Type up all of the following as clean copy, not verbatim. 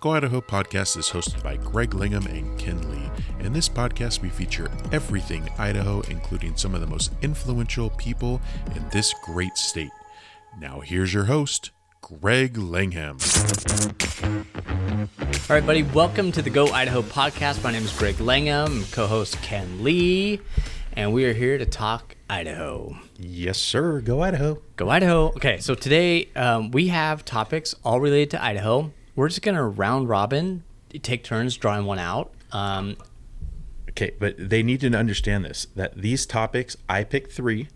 Go Idaho Podcast is hosted by Greg Langhaim and Ken Lee. In this podcast, we feature everything Idaho, including some of the most influential people in this great state. Now here's your host, Greg Langhaim. All right, buddy, welcome to the Go Idaho Podcast. My name is Greg Langhaim, co-host Ken Lee, and we are here to talk Idaho. Yes, sir. Go Idaho. Go Idaho. Okay, so today we have topics all related to Idaho. We're just going to round robin, take turns drawing one out. Okay, but they need to understand this, that these topics, I picked 3,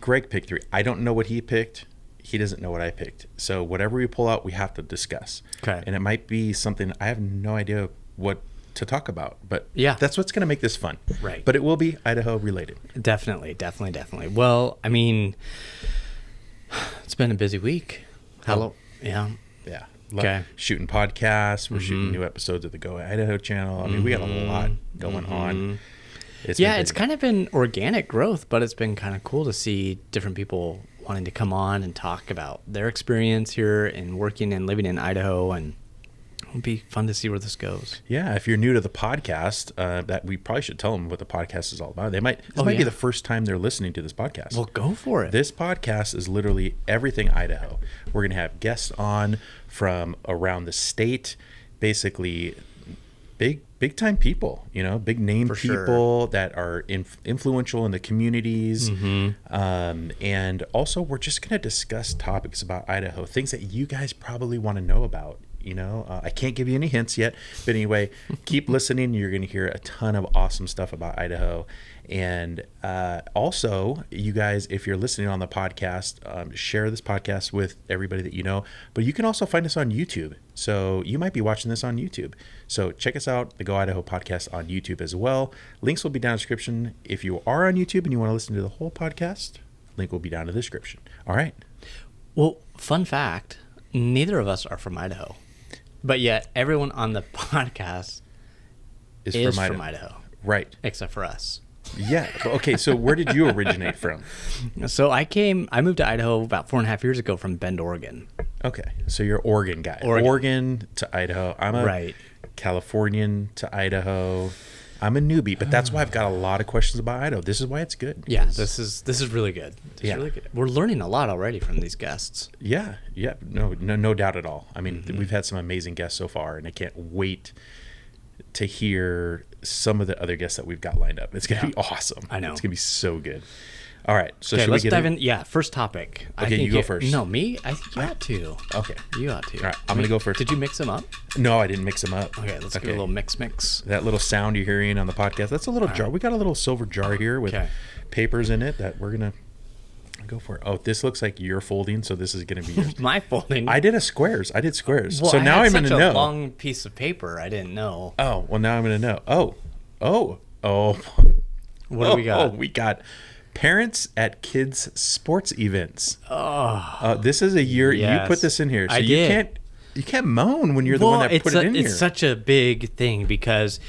Greg picked 3. I don't know what he picked. He doesn't know what I picked. So whatever we pull out, we have to discuss. Okay. And it might be something, I have no idea what to talk about, but yeah, that's what's going to make this fun. Right. But it will be Idaho related. Definitely. Well, I mean, it's been a busy week. Hello. Yeah. Yeah. Okay. Shooting podcasts. We're shooting new episodes of the Go Idaho channel. I mean, we got a lot going on. It's kind of been organic growth, but it's been kind of cool to see different people wanting to come on and talk about their experience here and working and living in Idaho, and it'll be fun to see where this goes. Yeah, if you're new to the podcast, that we probably should tell them what the podcast is all about. This might be the first time they're listening to this podcast. Well, go for it. This podcast is literally everything Idaho. We're going to have guests on from around the state, basically big time people, big name people that are influential in the communities. And also we're just going to discuss topics about Idaho, things that you guys probably want to know about. I can't give you any hints yet, but anyway, keep listening. You're going to hear a ton of awesome stuff about Idaho. And also, you guys, if you're listening on the podcast, share this podcast with everybody that you know. But you can also find us on YouTube. So you might be watching this on YouTube. So check us out, the Go Idaho Podcast on YouTube as well. Links will be down in the description. If you are on YouTube and you want to listen to the whole podcast, link will be down in the description. All right. Well, fun fact, neither of us are from Idaho. But yet, everyone on the podcast is from Idaho. Right. Except for us. Yeah. Okay, so where did you originate from? So I moved to Idaho about 4.5 years ago from Bend, Oregon. Okay, so you're Oregon guy. Oregon to Idaho. I'm a Californian to Idaho. I'm a newbie, but that's why I've got a lot of questions about Idaho. This is why it's good. Yeah, this is really good. Really good. We're learning a lot already from these guests. Yeah, no doubt at all. I mean, we've had some amazing guests so far, and I can't wait to hear some of the other guests that we've got lined up. It's going to be awesome. I know. It's going to be so good. All right, so okay, should let's we get dive in? Yeah, first topic. Okay, you go first. No, me? I think you ought to. Okay. You ought to. All right, I'm going to go first. Did you mix them up? No, I didn't mix them up. Okay, let's give it a little mix. That little sound you're hearing on the podcast, that's a little jar. We got a little silver jar here with papers in it that we're going to go for. Oh, this looks like you're folding, so this is going to be yours. My folding? I did squares. Well, so now I'm going to know. Such a long piece of paper. I didn't know. Oh, well, now I'm going to know. Oh. What do we got? Oh, we got parents at kids' sports events. This is a year you put this in here, so you can't moan when you're the one that put it in here. It's such a big thing because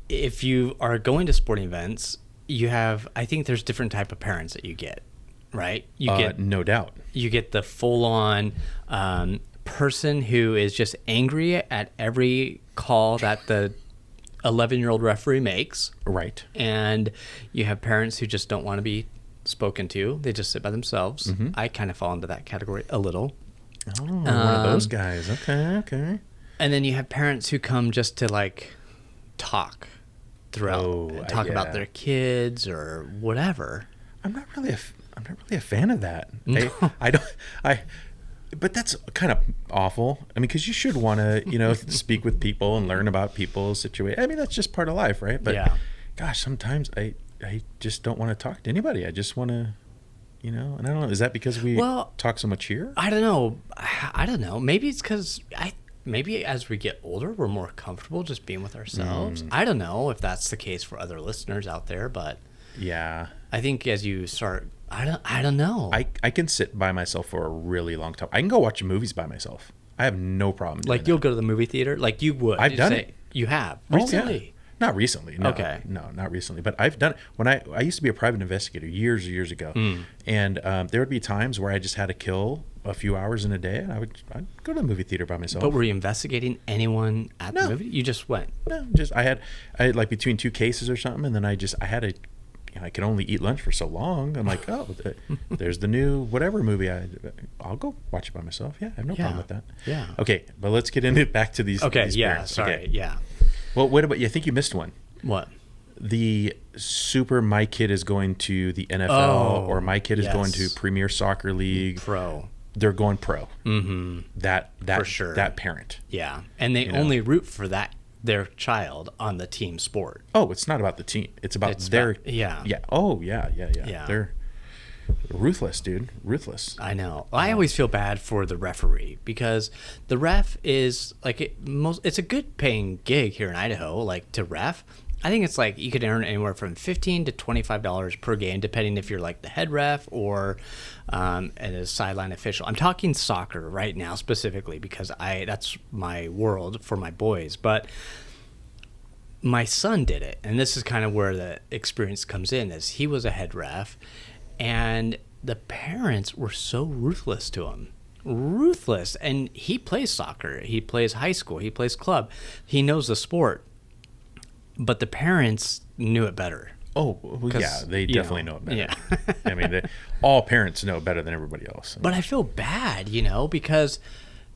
if you are going to sporting events, I think there's different type of parents that you get, right? You get no doubt. You get the full-on person who is just angry at every call that the 11-year-old referee makes. Right. And you have parents who just don't want to be spoken to. They just sit by themselves. I kind of fall into that category a little. Oh, one of those guys. Okay. And then you have parents who come just to talk throughout, talk about their kids or whatever. I'm not really a fan of that. No. But that's kind of awful. I mean, because you should want to, speak with people and learn about people's situation. I mean, that's just part of life, right? But gosh, sometimes I just don't want to talk to anybody. I just want to, and I don't know. Is that because we talk so much here? I don't know. Maybe it's because maybe as we get older, we're more comfortable just being with ourselves. I don't know if that's the case for other listeners out there, but yeah, I think as you start, I don't know. I can sit by myself for a really long time. I can go watch movies by myself. I have no problem doing that. You'll go to the movie theater? Like you would. I've done it. You have? Recently? Yeah. Not recently. No. Okay. No, not recently. But I've done it. When I used to be a private investigator years ago. And there would be times where I just had to kill a few hours in a day, and I'd go to the movie theater by myself. But were you investigating anyone at the movie? You just went? No, just I had like between two cases or something, and then I had I could only eat lunch for so long. I'm like, oh, there's the new whatever movie. I'll go watch it by myself. Yeah, I have no problem with that. Yeah. Okay, but let's get into back to these. Okay. These Yeah. parents. Sorry. Okay. Yeah. Well, what about you? I think you missed one. What? The my kid is going to the NFL, or my kid is going to Premier Soccer League. Pro. They're going pro. Mm-hmm. That for sure. That parent. Yeah, and they only root for their child on the team sport. Oh, it's not about the team. It's about their. Yeah. Oh, yeah. They're ruthless, dude. Ruthless. I know. I always feel bad for the referee because the ref is like it's a good paying gig here in Idaho. Like to ref, I think it's like you could earn anywhere from $15 to $25 per game, depending if you're like the head ref or a sideline official. I'm talking soccer right now specifically because that's my world for my boys. But my son did it, and this is kind of where the experience comes in. Is he was a head ref, and the parents were so ruthless to him. Ruthless, and he plays soccer. He plays high school. He plays club. He knows the sport. But the parents knew it better. Oh, well, yeah, they definitely know it better. Yeah. I mean, all parents know it better than everybody else. But I feel bad, because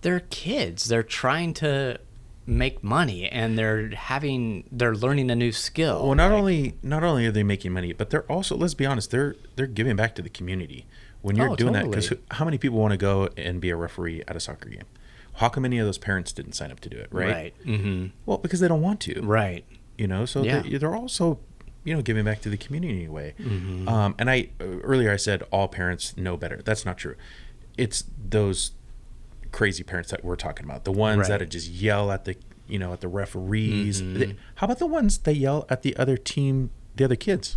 they're kids. They're trying to make money, and they're learning a new skill. Well, not only are they making money, but they're also, let's be honest, they're giving back to the community when you're doing that. Because how many people want to go and be a referee at a soccer game? How come many of those parents didn't sign up to do it? Right. Right. Mm-hmm. Well, because they don't want to. Right. So they're also, giving back to the community in a way. Mm-hmm. And earlier I said all parents know better. That's not true. It's those crazy parents that we're talking about. The ones that just yell at the referees. Mm-hmm. How about the ones that yell at the other team, the other kids?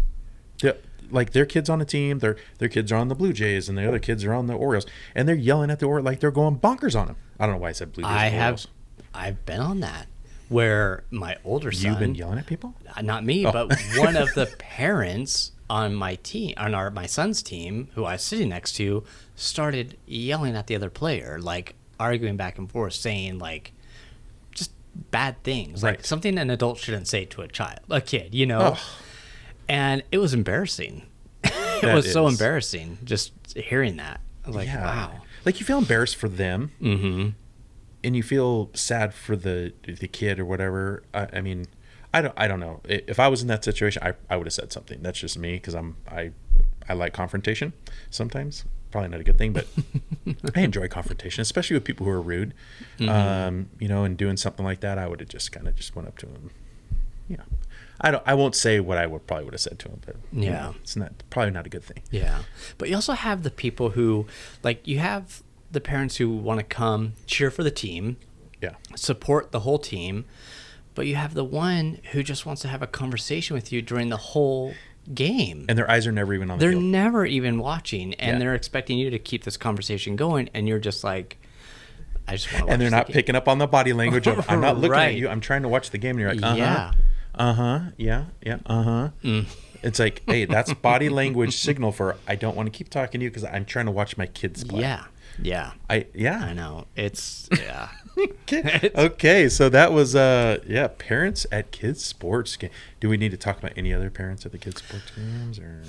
Like their kids on a team, their kids are on the Blue Jays, and the other kids are on the Orioles, and they're yelling at the Orioles like they're going bonkers on them. I don't know why I said Blue Jays. I've been on that. Where my older son... You've been yelling at people? Not me, but one of the parents on my team, my son's team, who I was sitting next to, started yelling at the other player, like arguing back and forth, saying like just bad things, like something an adult shouldn't say to a kid, And it was embarrassing. It was so embarrassing just hearing that. I was like, wow. Like you feel embarrassed for them. Mm-hmm. And you feel sad for the kid or whatever. I mean, I don't know. If I was in that situation, I would have said something. That's just me because I like confrontation sometimes. Probably not a good thing, but I enjoy confrontation, especially with people who are rude. Mm-hmm. And doing something like that, I would have just went up to him. I won't say what I probably would have said to him, but it's probably not a good thing. Yeah, but you also have the people who, like, you have the parents who want to come cheer for the team, support the whole team, but you have the one who just wants to have a conversation with you during the whole game. And their eyes are never even on the field. They're never even watching, and they're expecting you to keep this conversation going, and you're just like, I just want to watch And they're not picking up on the body language of, I'm not looking at you, I'm trying to watch the game, and you're like, It's like, hey, that's body language signal for I don't want to keep talking to you because I'm trying to watch my kids play. Yeah. I know. It's Okay, so that was parents at kids sports game. Do we need to talk about any other parents at the kids sports games or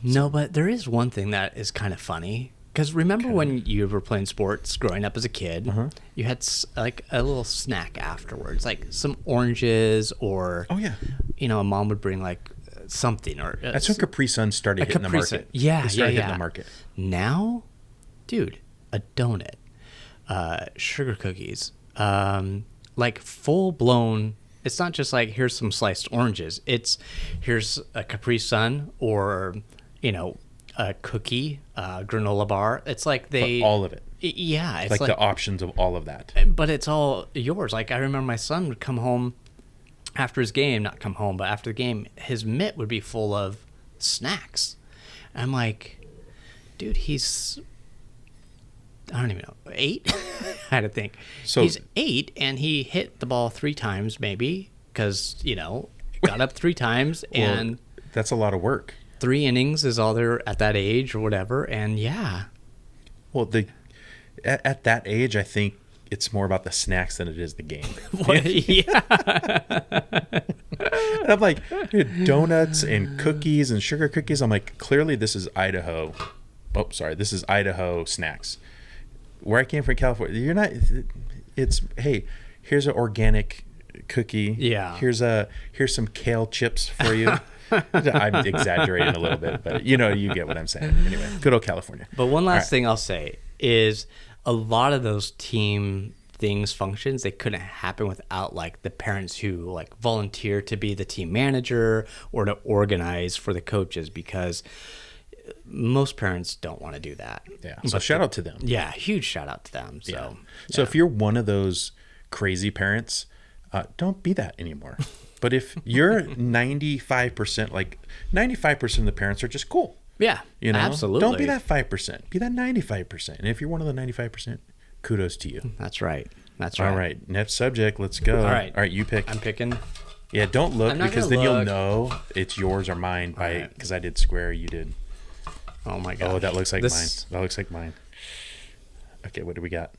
No, but there is one thing that is kind of funny. Because remember when you were playing sports growing up as a kid, you had like a little snack afterwards, like some oranges or, a mom would bring like something. Or that's when Capri Sun started hitting the market. Yeah, hitting the market. Now, dude, a donut, sugar cookies, like full blown. It's not just like here's some sliced oranges. It's here's a Capri Sun or a cookie, granola bar. It's like all of it. Yeah, it's like the options of all of that. But it's all yours. Like I remember my son would come home after his game, not come home, but after the game, his mitt would be full of snacks. And I'm like, dude, he's, I don't even know, 8? I had to think. So he's 8 and he hit the ball 3 times maybe because, got up 3 times and that's a lot of work. 3 innings is all they're at that age or whatever. And well, at that age, I think it's more about the snacks than it is the game. Yeah. And I'm like, dude, donuts and cookies and sugar cookies. I'm like, clearly this is Idaho. Oh, sorry. This is Idaho snacks. Where I came from, California, you're not, it's, hey, here's an organic cookie. Yeah. Here's some kale chips for you. I'm exaggerating a little bit, but you get what I'm saying. Anyway, good old California. But one last thing I'll say is a lot of those team functions, they couldn't happen without like the parents who like volunteer to be the team manager or to organize for the coaches, because most parents don't want to do that. Yeah. So shout out to them. Yeah. Huge shout out to them. So, yeah. So if you're one of those crazy parents, don't be that anymore. But if you're 95%, like 95% of the parents are just cool. Yeah, absolutely. Don't be that 5%. Be that 95%. And if you're one of the 95%, kudos to you. That's right. All right. Next subject. Let's go. All right. You pick. I'm picking. Yeah, don't look, because then you'll look. know it's yours or mine because I did square, you did. Oh my God. Oh, that looks like mine. That looks like mine. Okay, what do we got?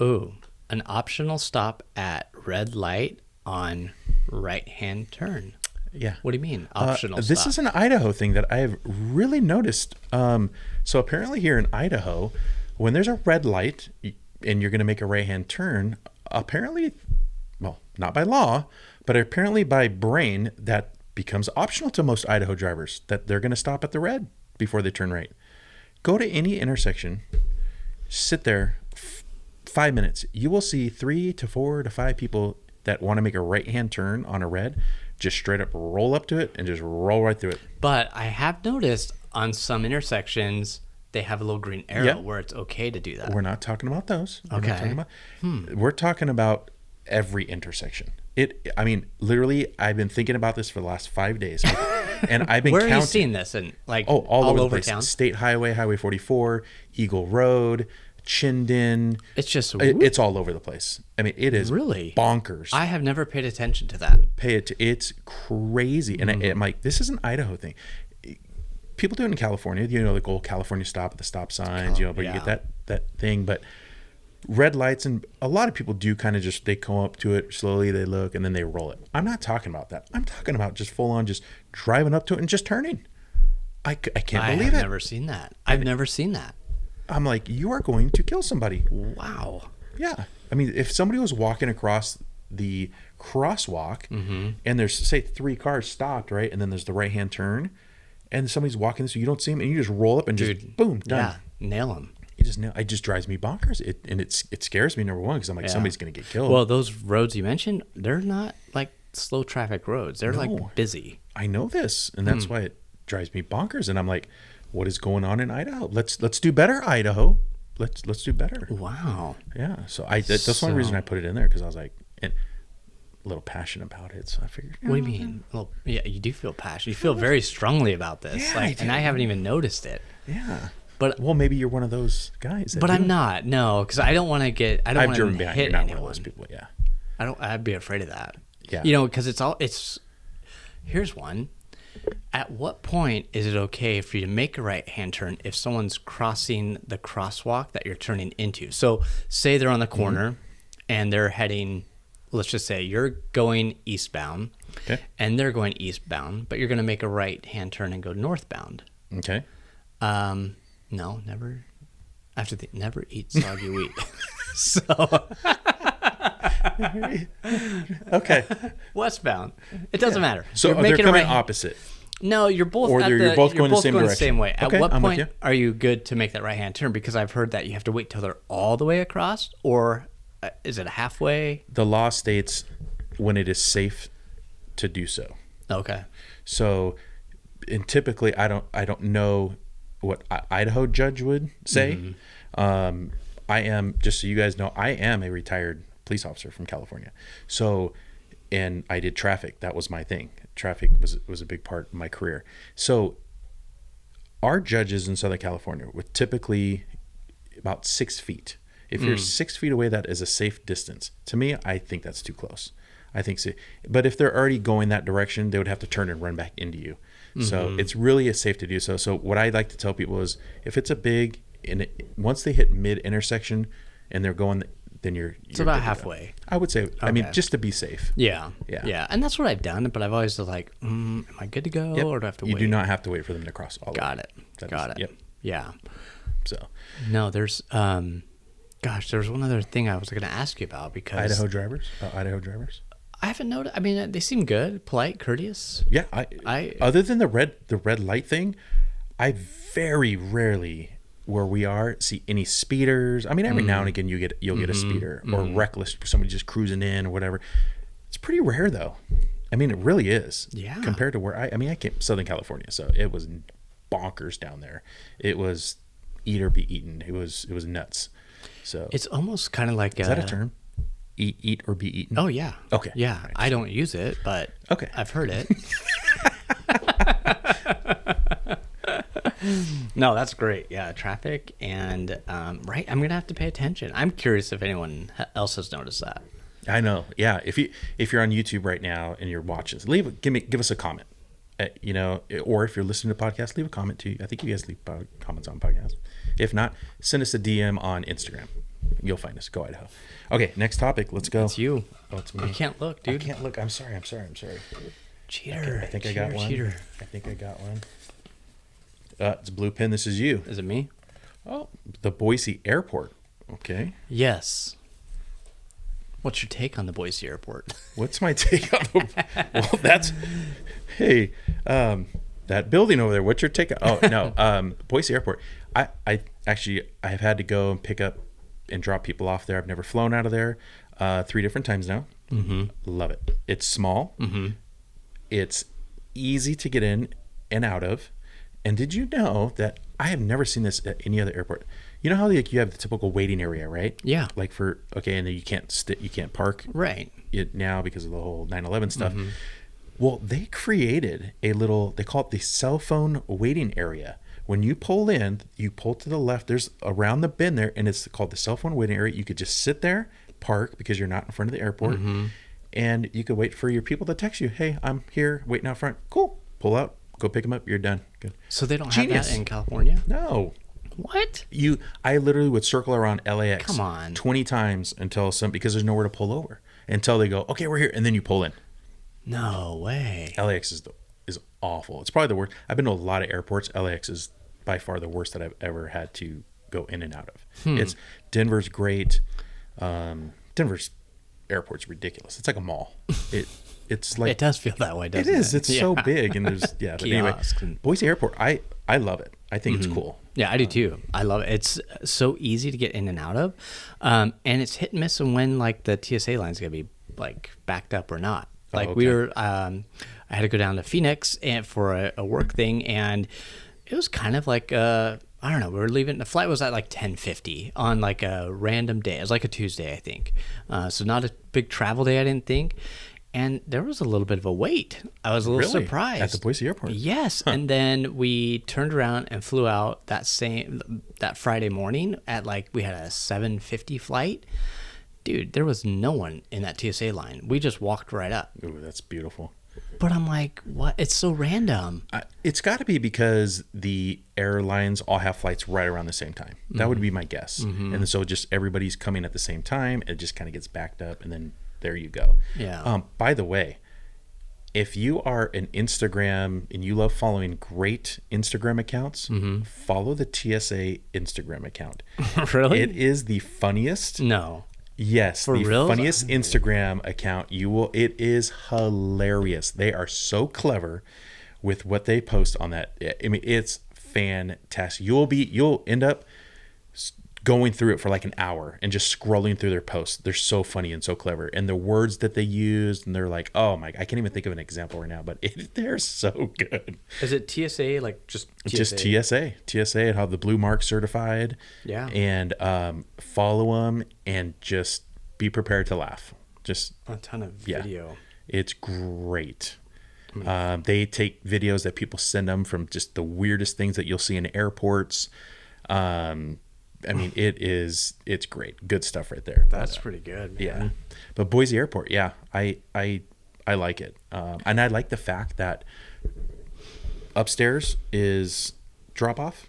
Ooh, an optional stop at red light on right-hand turn. Yeah. What do you mean, optional stop? This is an Idaho thing that I have really noticed. So apparently here in Idaho, when there's a red light and you're going to make a right-hand turn, apparently, well, not by law, but apparently by brain, that becomes optional to most Idaho drivers, that they're going to stop at the red before they turn right. Go to any intersection, sit there 5 minutes. You will see 3 to 4 to 5 people that want to make a right-hand turn on a red, just straight up roll up to it and just roll right through it. But I have noticed on some intersections, they have a little green arrow where it's okay to do that. We're not talking about those. Okay. We're talking about every intersection. I mean, literally, I've been thinking about this for the last 5 days. And I've been Where counting. are you seeing this? And like all over the place. town? State Highway, Highway 44, Eagle Road, Chinden. It's just it's all over the place. I mean, it is really bonkers. I have never paid attention to that. It's crazy. And I'm like, this is an Idaho thing. People do it in California, the old California stop at the stop signs, but you get that thing. But red lights, and a lot of people do kind of just, they come up to it slowly, they look, and then they roll it. I'm not talking about that. I'm talking about just full on just driving up to it and just turning. I can't believe it. I've never seen that. I've never seen that. I'm like, you are going to kill somebody. Wow. Yeah. I mean, if somebody was walking across the crosswalk and there's, say, 3 cars stopped, right? And then there's the right-hand turn and somebody's walking this, so you don't see them, and you just roll up and just boom, done. Yeah, nail them. It just drives me bonkers. It scares me, number one, because I'm like, somebody's going to get killed. Well, those roads you mentioned, they're not like slow traffic roads. They're like busy. I know this, and that's why it drives me bonkers. And I'm like, what is going on in Idaho? Let's do better, Idaho. Let's do better. Wow. Yeah. So that's one reason I put it in there, because I was like, a little passionate about it. So I figured. What do you mean? Well, yeah, you do feel passionate. You feel very strongly about this. Yeah, I do. And I haven't even noticed it. Yeah. But well, maybe you're one of those guys. But I'm not. No, because I don't want to get. I don't want to hit behind. You're not anyone. one of those people. Yeah. I'd be afraid of that. Yeah. Because it's. Here's one. At what point is it okay for you to make a right-hand turn if someone's crossing the crosswalk that you're turning into? So say they're on the corner and they're heading, let's just say you're going eastbound and they're going eastbound, but you're going to make a right-hand turn and go northbound. Okay. No, never. Never eat soggy wheat. So. Okay. Westbound. It doesn't matter. So they're coming opposite. No, you're both. Or you're both going the same direction. The same way. Okay, At what I'm with point you. are you good to make that right hand turn? Because I've heard that you have to wait till they're all the way across, or is it halfway? The law states when it is safe to do so. Okay. So, and typically, I don't know what Idaho judge would say. I am, just so you guys know, I am a retired police officer from California. So, and I did traffic. That was my thing. Traffic was a big part of my career. So our judges in Southern California were typically about 6 feet. If you're 6 feet away, that is a safe distance. To me, I think that's too close. I think so. But if they're already going that direction, they would have to turn and run back into you. So it's really safe to do so. So what I like to tell people is, if it's a big once they hit mid intersection and they're going, then you're about good to go. halfway. I would say. I mean, Okay. just to be safe. Yeah. Yeah. Yeah. And that's what I've done, but I've always been like, am I good to go Yep. or do I have to You wait? do not have to wait for them to cross all the way. Got it. Got it. Yep. Yeah. So No, there's, there's one other thing I was going to ask you about because Idaho drivers. I haven't noticed. I mean, they seem good, polite, courteous. Yeah. I other than the red light thing, I very rarely where we are see any speeders. I mean, every now and again you'll get a speeder or reckless, somebody just cruising in or whatever. It's pretty rare though. I mean, it really is. Yeah. Compared to where I came Southern California, so it was bonkers down there. It was eat or be eaten. It was nuts. So It's almost kind of like is that a term? Eat or be eaten? Oh yeah. Okay. Yeah, Right. I don't use it, but Okay. I've heard it. No, that's great. Yeah, traffic and right. I'm gonna have to pay attention. I'm curious if anyone else has noticed that. I know. Yeah. If you're on YouTube right now and you're watching, give us a comment. Or if you're listening to podcasts, leave a comment too. I think you guys leave comments on podcasts. If not, send us a DM on Instagram. You'll find us. Go Idaho. Okay, next topic. Let's go. It's you. Oh, it's me. You can't look, dude. I can't look. I'm sorry. Cheater. I think I Cheater, got one. Cheater. I think I got one. It's a blue pen. This is you. Is it me? Oh, the Boise Airport. Okay. Yes. What's your take on the Boise Airport? What's my take on the... Well, that's... Hey, that building over there, what's your take on... Oh, no. Boise Airport. I have had to go and pick up and drop people off there. I've never flown out of there 3 different times now. Mm-hmm. Love it. It's small. Mm-hmm. It's easy to get in and out of. And did you know that I have never seen this at any other airport? You know how you have the typical waiting area, right? Yeah. Like and then you can't park Right. it now because of the whole 9/11 stuff. Mm-hmm. Well, they created they call it the cell phone waiting area. When you pull in, you pull to the left, there's around the bend there, and it's called the cell phone waiting area. You could just sit there, park because you're not in front of the airport, and you could wait for your people to text you, hey, I'm here waiting out front. Cool. Pull out, go pick them up, you're done. Good. So they don't Genius. have that in California? No. What? I literally would circle around LAX Come on. 20 times because there's nowhere to pull over until they go, okay, we're here, and then you pull in. No way. LAX is awful. It's probably the worst. I've been to a lot of airports. LAX is by far the worst that I've ever had to go in and out of. Denver's great. Denver's airport's ridiculous. It's like a mall. It's like It does feel that way, doesn't it it? is. It's so big, and there's But anyway, Kiosks and- Boise Airport. I love it. I think it's cool. Yeah, I do too. I love it. It's so easy to get in and out of, and it's hit and miss on when like the TSA line's gonna be like backed up or not. Like we were, I had to go down to Phoenix for a work thing, and it was kind of like I don't know. We were leaving. The flight was at like 10:50 on like a random day. It was like a Tuesday, I think. So not a big travel day, I didn't think. And there was a little bit of a wait. I was a little Really? surprised. At the Boise Airport? Yes. And then we turned around and flew out that Friday morning at we had a 7:50 flight. Dude, there was no one in that TSA line. We just walked right up. Ooh, that's beautiful. But I'm like, what? It's so random. It's got to be because the airlines all have flights right around the same time. That would be my guess. And so just everybody's coming at the same time. It just kind of gets backed up, and then there you go. Yeah. By the way, if you are an Instagram and you love following great Instagram accounts, follow the TSA Instagram account. Really? It is the funniest. No. Yes, For the real? funniest Instagram account it is hilarious. They are so clever with what they post on that. I mean, it's fantastic. You'll end up going through it for like an hour and just scrolling through their posts. They're so funny and so clever, and the words that they use, and they're like, oh my, I can't even think of an example right now, but they're so good. Is it TSA just TSA? Just TSA and have the blue mark certified. Yeah. And follow them and just be prepared to laugh. Just A ton of video. It's great. They take videos that people send them from just the weirdest things that you'll see in airports. I mean, it's great. Good stuff right there. That's pretty good, man. Yeah. But Boise Airport, yeah, I like it. And I like the fact that upstairs is drop off.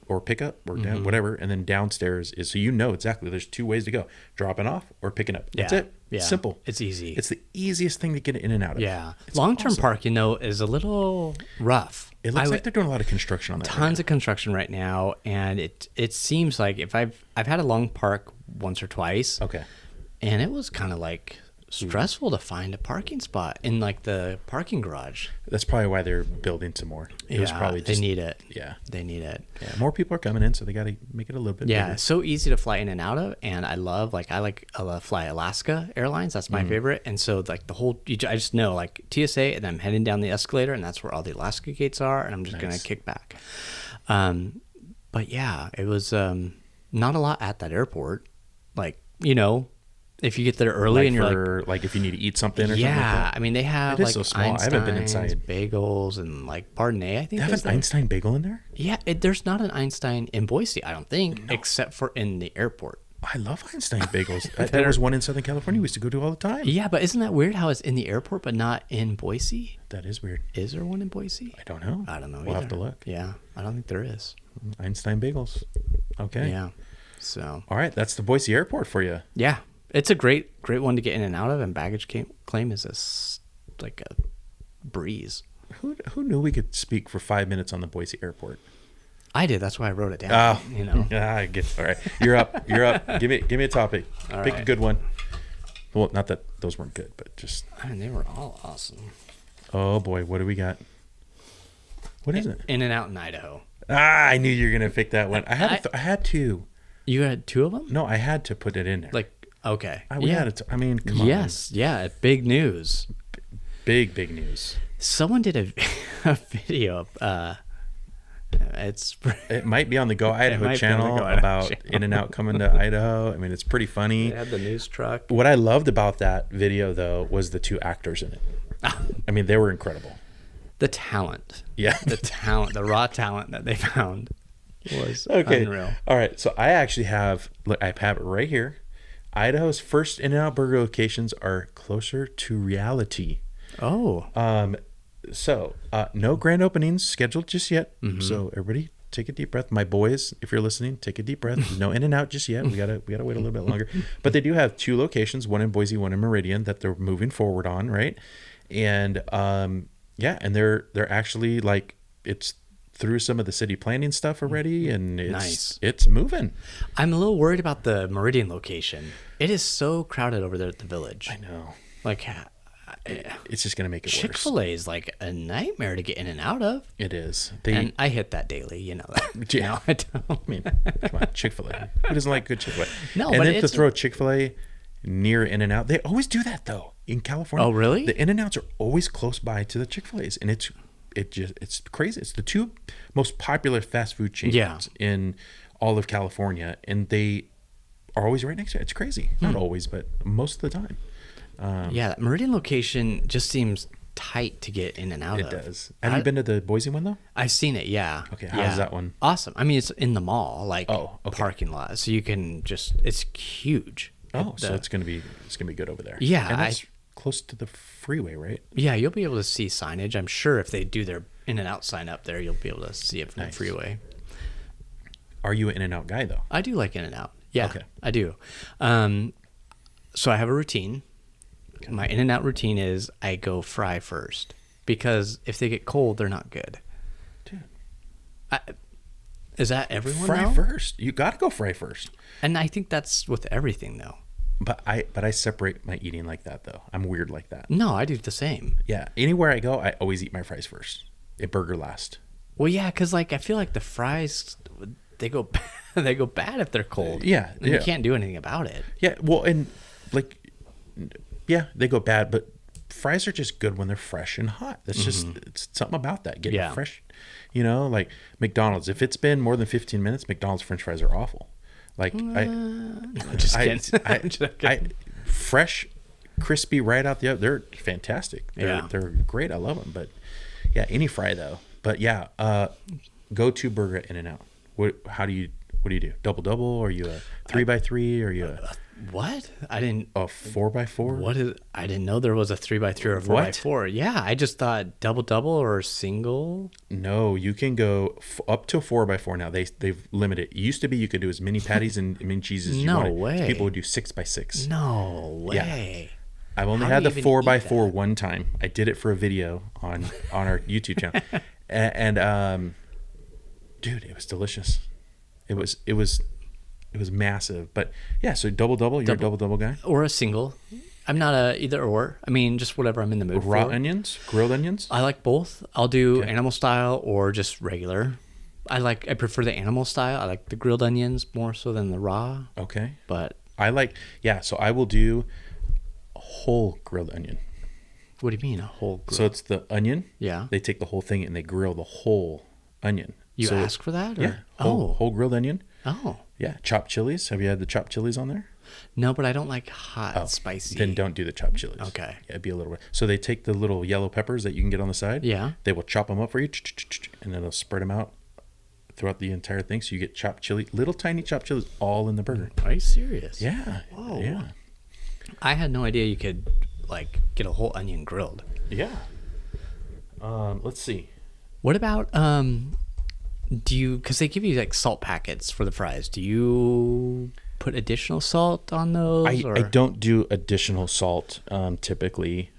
or pickup or down, whatever. And then downstairs is, so you know exactly, there's 2 ways to go: dropping off or picking up. That's it. Yeah. Simple. It's easy. It's the easiest thing to get in and out of. Yeah. It's Long-term awesome. parking, though, is a little rough. It looks like they're doing a lot of construction on that. Tons of construction right now, and it seems like if I've had a long park once or twice. Okay. And it was kind of like stressful to find a parking spot in like the parking garage. That's probably why they're building some more. It was probably just, they need it. Yeah. They need it. Yeah. More people are coming in, so they got to make it a little bit Yeah, bigger. it's so easy to fly in and out of, and I like fly Alaska Airlines. That's my favorite, and so like I just know like TSA, and I'm heading down the escalator, and that's where all the Alaska gates are, and I'm just gonna kick back. But yeah, it was not a lot at that airport. Like, you know, if you get there early Like and you're like if you need to eat something or something like yeah, that. I mean they have It like is so small. I haven't been inside. bagels and like Pardonnay. I think They have is an there. Einstein bagel in there? Yeah, there's not an Einstein in Boise, I don't think, except for in the airport. I love Einstein bagels. There was one in Southern California we used to go to all the time. Yeah, but isn't that weird how it's in the airport but not in Boise? That is weird. Is there one in Boise? I don't know. I don't know. We'll have either. to look. Yeah, I don't think there is. Einstein bagels. Okay. Yeah, so All right. That's the Boise airport for you. yeah, it's a great one to get in and out of, and baggage claim is like a breeze. Who knew we could speak for 5 minutes on the Boise airport? I did. That's why I wrote it down. Oh, You know. I get. All right. You're up. Give me a topic. Pick a right. good one. Well, not that those weren't good, but just. I mean, they were all awesome. Oh boy, what do we got? What is it? In and out in Idaho. I knew you were gonna pick that one. I had to. You had 2 of them? No, I had to put it in there. Like, okay. We had it. I mean, come on. Yes. Yeah. Big news. Big news. Someone did a video. It might be on the Go Idaho might be on the channel Go Idaho about channel. In and Out coming to Idaho. I mean, it's pretty funny. They had the news truck. What I loved about that video, though, was the 2 actors in it. I mean, they were incredible. The talent. Yeah. The raw talent that they found was Okay. unreal. All right. So I actually have it right here. Idaho's first In-N-Out burger locations are closer to reality. Oh. So no grand openings scheduled just yet. So everybody take a deep breath. My boys, if you're listening, take a deep breath. No In-N-Out just yet. We gotta wait a little bit longer. But they do have 2 locations, one in Boise, one in Meridian, that they're moving forward on, right? And and they're actually like, it's through some of the city planning stuff already, and it's moving. I'm a little worried about the Meridian location. It is so crowded over there at the village. I know. Like, It's just gonna make it Chick-fil-A is like a nightmare to get in and out of. It is. And I hit that daily, you know that. Yeah. No, I don't. I mean, come on, Chick-fil-A. Who doesn't like good Chick-fil-A? No, and but then to it's- throw Chick-fil-A near In-N-Out, they always do that though in California. Oh, really? The In-N-Outs are always close by to the Chick-fil-A's, and it's crazy. It's the 2 most popular fast food chains in all of California, and they are always right next to it. It's crazy. Not always, but most of the time. Yeah, that Meridian location just seems tight to get in and out It of. does. Have you been to the Boise one though? I've seen it, yeah. Okay, how's that one? Awesome. I mean, it's in the mall, like Oh, okay. parking lot, so you can it's huge. Oh, so it's gonna be good over there. Yeah, and that's close to the freeway, right? Yeah, you'll be able to see signage. I'm sure if they do their in and out sign up there, you'll be able to see it from the freeway. Are you an In-N-Out guy though? I do like in and out. Yeah, Okay. I do. So I have a routine. My in and out routine is I go fry first, because if they get cold, they're not good. Dude. Is that everyone Fry now? first. You got to go fry first. And I think that's with everything though. But I separate my eating like that though. I'm weird like that. No, I do the same. Yeah. Anywhere I go, I always eat my fries first. A burger last. Well, yeah, because like I feel like the fries, they go they go bad if they're cold. Yeah, And yeah. you can't do anything about it. Yeah. Well, and like, yeah, they go bad, but fries are just good when they're fresh and hot. That's just, it's something about that. Getting fresh, you know, like McDonald's. If it's been more than 15 minutes, McDonald's French fries are awful. Like I'm just kidding. I'm just kidding. fresh, crispy right out the oven. They're fantastic. They're great. I love them. But yeah, any fry though. But yeah, go-to burger at In-N-Out. What do you do? Double? Are you a 3x3? Are you a What? I didn't. A 4x4? What is? I didn't know there was a 3x3 or a 4x4. Yeah, I just thought double or single. No, you can go up to 4x4 now. They've limited. It used to be you could do as many patties and many cheeses as you wanted. No way. People would do 6x6. No way. I've only How had do the you even eat 4x4 that? one time. I did it for a video on our YouTube channel, and dude, it was delicious. It was massive. But yeah, so double. You're a double guy. Or a single. I'm not a either or. I mean, just whatever I'm in the mood Raw for. onions, grilled onions. I like both. I'll do Okay. animal style or just regular. I prefer the animal style. I like the grilled onions more so than the raw. Okay. But So I will do a whole grilled onion. what do you mean a whole grill? So it's the onion. Yeah. They take the whole thing and they grill the whole onion. You So ask for that? Or? Yeah. Whole grilled onion. Oh. Yeah. Chopped chilies. Have you had the chopped chilies on there? No, but I don't like hot, spicy. Then don't do the chopped chilies. Okay. Yeah, it'd be a little. So they take the little yellow peppers that you can get on the side. Yeah. They will chop them up for you, and then they'll spread them out throughout the entire thing. So you get chopped chili, little tiny chopped chilies, all in the burger. Are you serious? Yeah. Whoa. Yeah. I had no idea you could get a whole onion grilled. Yeah. Let's see. What about do you, because they give you like salt packets for the fries, do you put additional salt on those? I don't do additional salt typically,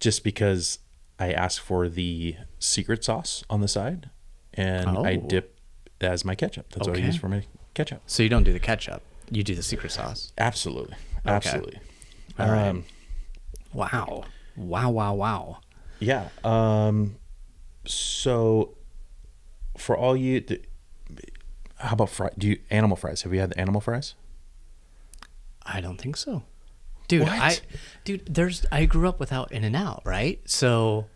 just because I ask for the secret sauce on the side, and I Oh. dip as my ketchup. That's what I Okay. use for my ketchup. So you don't do the ketchup, you do the secret sauce. Absolutely. Absolutely. All right. Wow. Yeah. So for all you, how about animal fries? Have you had the animal fries? I don't think so. Dude, What? I grew up without In-N-Out, right? So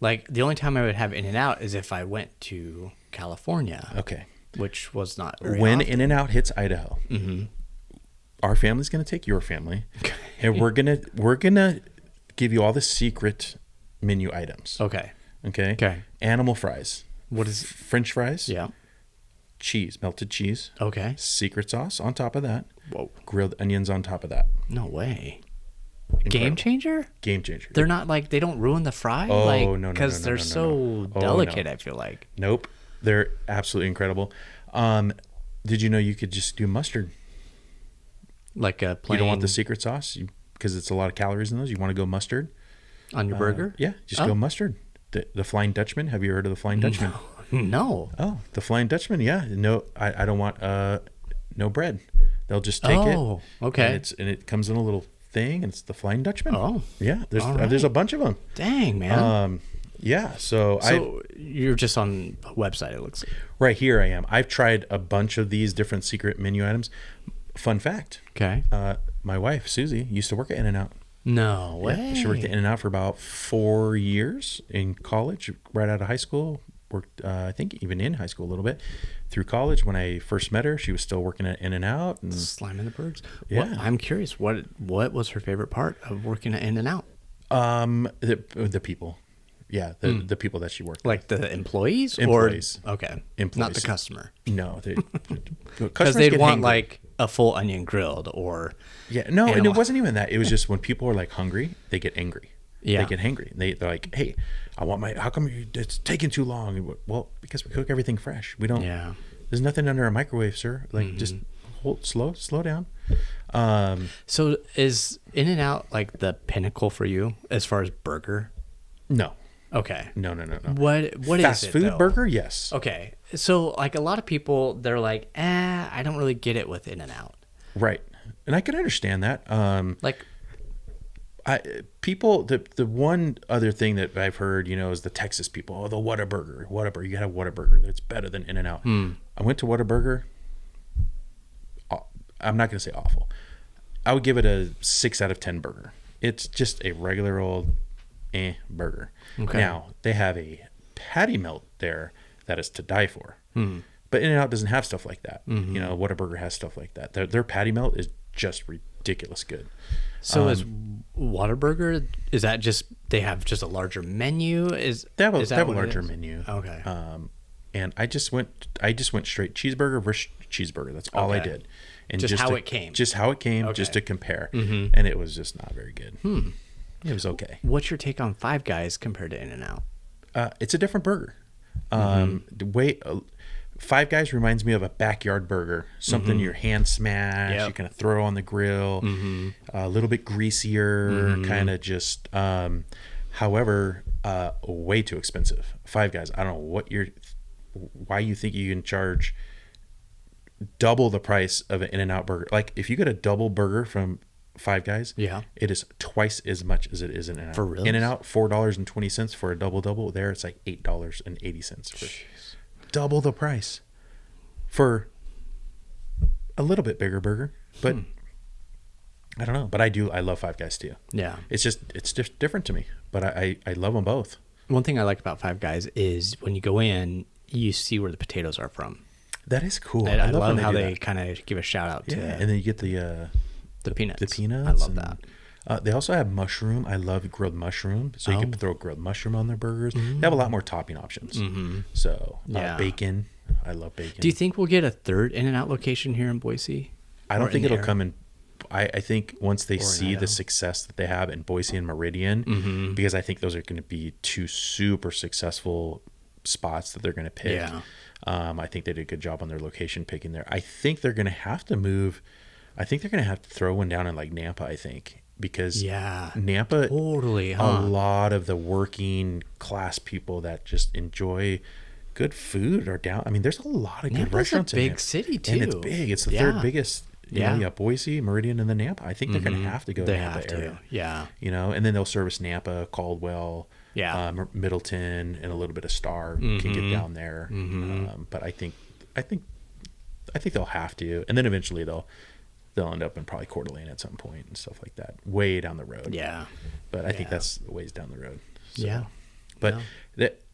the only time I would have In-N-Out is if I went to California, Okay. which was not very When often. In-N-Out hits Idaho, our family's going to take your family, and we're gonna give you all the secret menu items. Okay. Okay. Animal fries. What is French fries? Yeah. Cheese, melted cheese. Okay. Secret sauce on top of that. Whoa. Grilled onions on top of that. No way. Incredible. Game changer? Game changer. They're not they don't ruin the fry? Oh, no, Because they're so Oh, delicate, no. I feel like. Nope. They're absolutely incredible. Did you know you could just do mustard? Like a plain You don't want the secret sauce because it's a lot of calories in those. You want to go mustard? on your burger? Yeah, just Oh. go mustard. The Flying Dutchman. Have you heard of the Flying Dutchman? No. Oh, the Flying Dutchman. Yeah. No, I don't want no bread. They'll just take it. Oh, okay. And it comes in a little thing, and it's the Flying Dutchman. Oh. Yeah. There's All right. there's a bunch of them. Dang, man. Yeah. So You're just on a website, it looks like. right here I am. I've tried a bunch of these different secret menu items. Fun fact. Okay. My wife Susie used to work at In-N-Out. No way. Yeah, she worked at In-N-Out for about 4 years in college, right out of high school. Worked, I think, even in high school a little bit. Through college, when I first met her, she was still working at In-N-Out. And Slime in the Bergs. Yeah. I'm curious. What was her favorite part of working at In-N-Out? the people, yeah, the people that she worked with. Like the employees? Employees. Or, okay. Employees. Not the customer. No, Because customers they'd get want hangry. a full onion grilled or Yeah, no, and animal. it wasn't even that. It was just when people are like hungry, they get angry. Yeah. They get hangry. They're like, hey, I want how come it's taking too long? Well, because we cook everything fresh. We don't. Yeah. There's nothing under a microwave, sir. Like just slow down. So is In-N-Out like the pinnacle for you as far as burger? No. Okay. No. What is Fast it, food though? burger? Yes. Okay. So like a lot of people, they're like, I don't really get it with In-N-Out. Right. And I can understand that. Like, People, the one other thing that I've heard, is the Texas people. Oh, the Whataburger. You gotta have Whataburger. That's better than In-N-Out. I went to Whataburger. I'm not gonna say awful. I would give it a 6 out of 10 burger. It's just a regular old burger. Okay. Now they have a patty melt there that is to die for. But In-N-Out doesn't have stuff like that. Whataburger has stuff like that. Their patty melt is just ridiculous good. so is Whataburger, is that just, they have just a larger menu? They have is that a what it larger is? menu. Okay. And I just went straight cheeseburger versus cheeseburger. That's all I Okay. did. and just how it came. Just how it came, Okay. just to compare. And it was just not very good. It was okay. What's your take on Five Guys compared to In-N-Out? It's a different burger. The way Five Guys reminds me of a backyard burger, something your hand smash, Yep. you kind of throw on the grill, a little bit greasier, kind of just. However, way too expensive. Five Guys, I don't know why you think you can charge double the price of an In-N-Out burger. Like if you get a double burger from Five Guys, it is twice as much as it is in In-N-Out. For real? In-N-Out, $4.20 for a double. There, it's like $8.80 for double the price for a little bit bigger burger. But I don't know. But I love Five Guys too. Yeah. It's just different to me. But I love them both. One thing I like about Five Guys is when you go in, you see where the potatoes are from. That is cool. And I love when how do they that. kind of give a shout out to and then you get the peanuts. The peanuts. I love and, that. They also have mushroom. I love grilled mushroom. So you can throw grilled mushroom on their burgers. They have a lot more topping options. So bacon. I love bacon. Do you think we'll get a third In-N-Out location here in Boise? I don't think in it'll there? come in. I think once they in see Idaho? the success that they have in Boise and Meridian, because I think those are going to be two super successful spots that they're going to pick. Yeah. I think they did a good job on their location picking there. I think they're going to have to move. I think they're going to have to throw one down in like Nampa, I think, because Nampa, totally, a lot of the working class people that just enjoy good food are down. I mean, there's a lot of good Nampa's restaurants a in big there. city, too. And it's big. It's the third biggest. Boise, Meridian, and then Nampa. I think they're going to have to go to They Nampa have to. area. Yeah. And then they'll service Nampa, Caldwell, Middleton, and a little bit of Star can get down there. But I think they'll have to, and then eventually they'll end up in probably Coeur d'Alene at some point and stuff like that, way down the road. Yeah. But I think that's a ways down the road. So. Yeah. But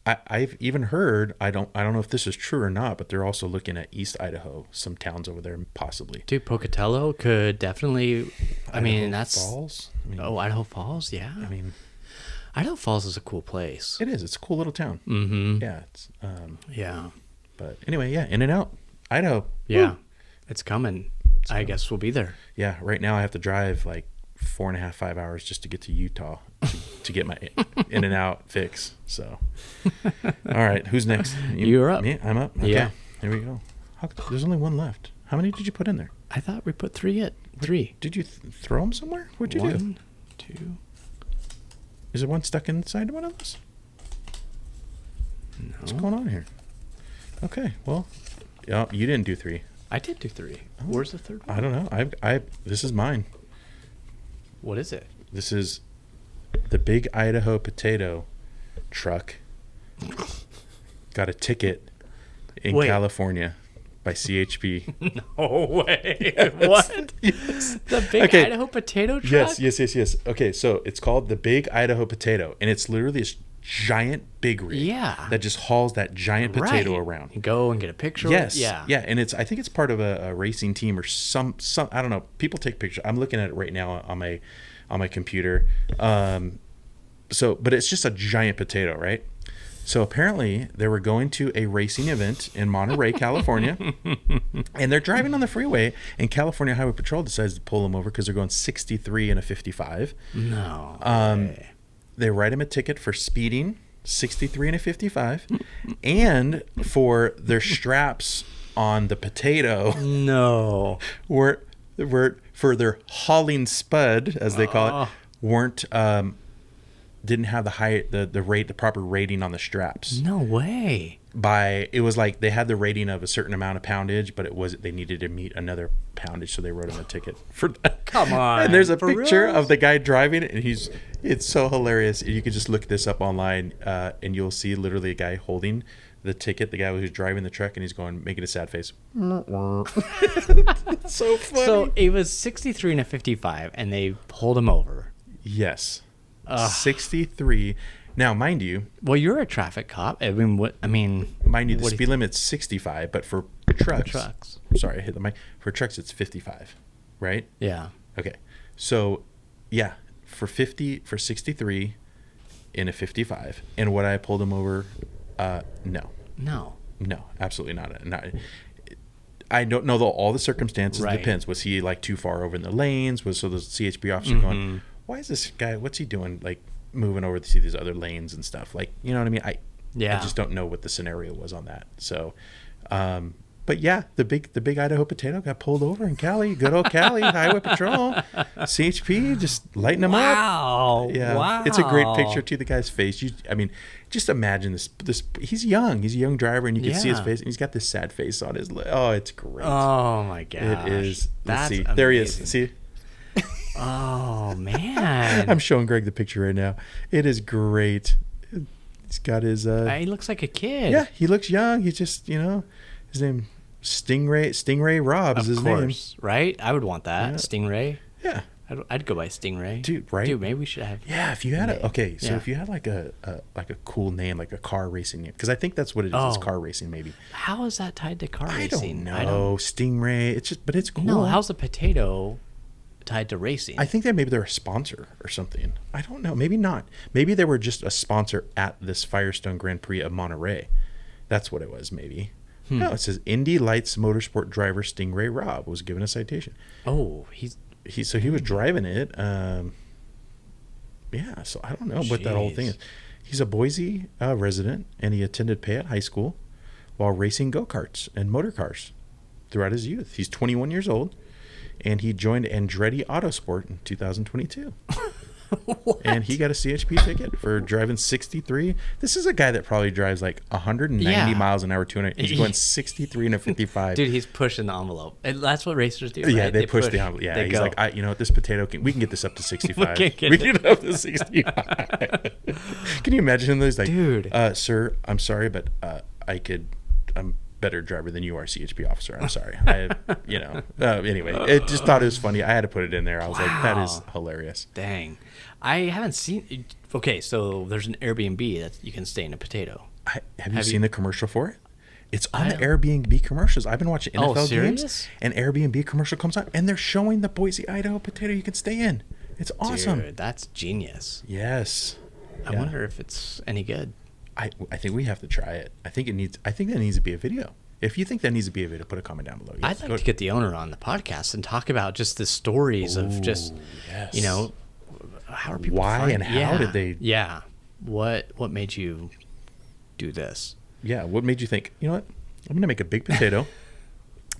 I've even heard, I don't know if this is true or not, but they're also looking at East Idaho, some towns over there possibly. Dude, Pocatello could definitely. That's Falls. Idaho Falls. Yeah. Idaho Falls is a cool place. It is. It's a cool little town. Yeah. It's Yeah. But anyway, In-N-Out, Idaho. Yeah. Woo. It's coming. I guess we'll be there. Yeah. Right now I have to drive like 4.5, 5 hours just to get to Utah to get my In-N-Out fix. So, all right, who's next? You're up. Me? I'm up. Okay. Yeah. Here we go. There's only one left. How many did you put in there? I thought we put three. Did you throw them somewhere? What'd you do? 1, 2. Is there one stuck inside one of those? No. What's going on here? Okay. Well, you didn't do 3. I did do 3. Where's the third one? I don't know. This is mine. What is it? This is the Big Idaho Potato Truck. Got a ticket in California by CHP. No way. What? Yes. The Big Idaho Potato Truck? Yes. Okay, so it's called the Big Idaho Potato, and it's literally this giant big rig that just hauls that giant potato around. You go and get a picture. Yes. Yeah. And I think it's part of a racing team or some I don't know. People take pictures. I'm looking at it right now on my computer. But it's just a giant potato, right? So apparently they were going to a racing event in Monterey, California, and they're driving on the freeway, and California Highway Patrol decides to pull them over because they're going 63 and a 55. No. way. They write him a ticket for speeding, 63 and a 55, and for their straps on the potato. No. were for their hauling spud, as they call it, weren't didn't have the proper rating on the straps. No way. It was like they had the rating of a certain amount of poundage, but they needed to meet another poundage, so they wrote him a ticket for that. Come on. And there's a For picture reals? of the guy driving it, and it's so hilarious. You can just look this up online, and you'll see literally a guy holding the ticket, the guy who's driving the truck, and he's making a sad face. It's so funny. So it was 63 and a 55, and they pulled him over. Yes. 63. Now, mind you, Well, you're a traffic cop. the speed limit's 65, but for trucks. Sorry, I hit the mic. For trucks, it's 55, right? Yeah. Okay. So, yeah, for 63 in a 55. And would I pulled him over? No. No. No, absolutely not. I don't know all the circumstances. Right. Depends. Was he like too far over in the lanes? Was so the CHP officer going, why is this guy? What's he doing? Like moving over to see these other lanes and stuff. Like, you know what I mean? I just don't know what the scenario was on that. So, but yeah, the big Idaho potato got pulled over in Cali. Good old Cali Highway Patrol, CHP, just lighting them up. Wow! It's a great picture to the guy's face. Just imagine this. He's young. He's a young driver, and you can see his face, and he's got this sad face on his lip. Oh, it's great. Oh my gosh. It is. That's see. amazing. There he is. See. Oh man. I'm showing Greg the picture right now. It is great. He's got his. He looks like a kid. Yeah, he looks young. He's just, his name Stingray Rob is his name. Right? I would want that. Yeah. Stingray. Yeah. I'd go by Stingray. Dude, right? Dude, maybe we should have. Yeah, if you had if you had like a cool name, like a car racing name, because I think that's what it is. It's car racing, maybe. How is that tied to car I racing? don't know. Stingray. But it's cool. No, how's the potato tied to racing? I think that maybe they're a sponsor or something. I don't know. Maybe not. Maybe they were just a sponsor at this Firestone Grand Prix of Monterey. That's what it was, maybe. No, it says Indy Lights Motorsport driver Stingray Rob was given a citation. Oh, he was driving it. So I don't know what that whole thing is. He's a Boise resident, and he attended Payette High School while racing go-karts and motor cars throughout his youth. He's 21 years old, and he joined Andretti Autosport in 2022. And he got a CHP ticket for driving 63. This is a guy that probably drives like 190 miles an hour, 200. He's going 63 and a 55. Dude, he's pushing the envelope. And that's what racers do. Yeah, right? they push the envelope. Yeah, he's go. like, this potato we can get this up to 65. We can get it up to 65. Can you imagine those? Like, dude, sir, I'm sorry, but I'm better driver than you are, CHP officer. I'm sorry. Anyway, it just thought it was funny. I had to put it in there. I was like, that is hilarious. Dang. I haven't seen. Okay, so there's an Airbnb that you can stay in a potato. Have you seen the commercial for it? It's on the Airbnb commercials. I've been watching NFL games, and Airbnb commercial comes on, and they're showing the Boise, Idaho potato you can stay in. It's awesome. Dude, that's genius. Yes. I wonder if it's any good. I think we have to try it. I think that needs to be a video. If you think that needs to be a video, put a comment down below. Yes, I'd like to get the owner on the podcast and talk about just the stories of just, how are people how did they? Yeah. What made you do this? Yeah. What made you think, you know what? I'm going to make a big potato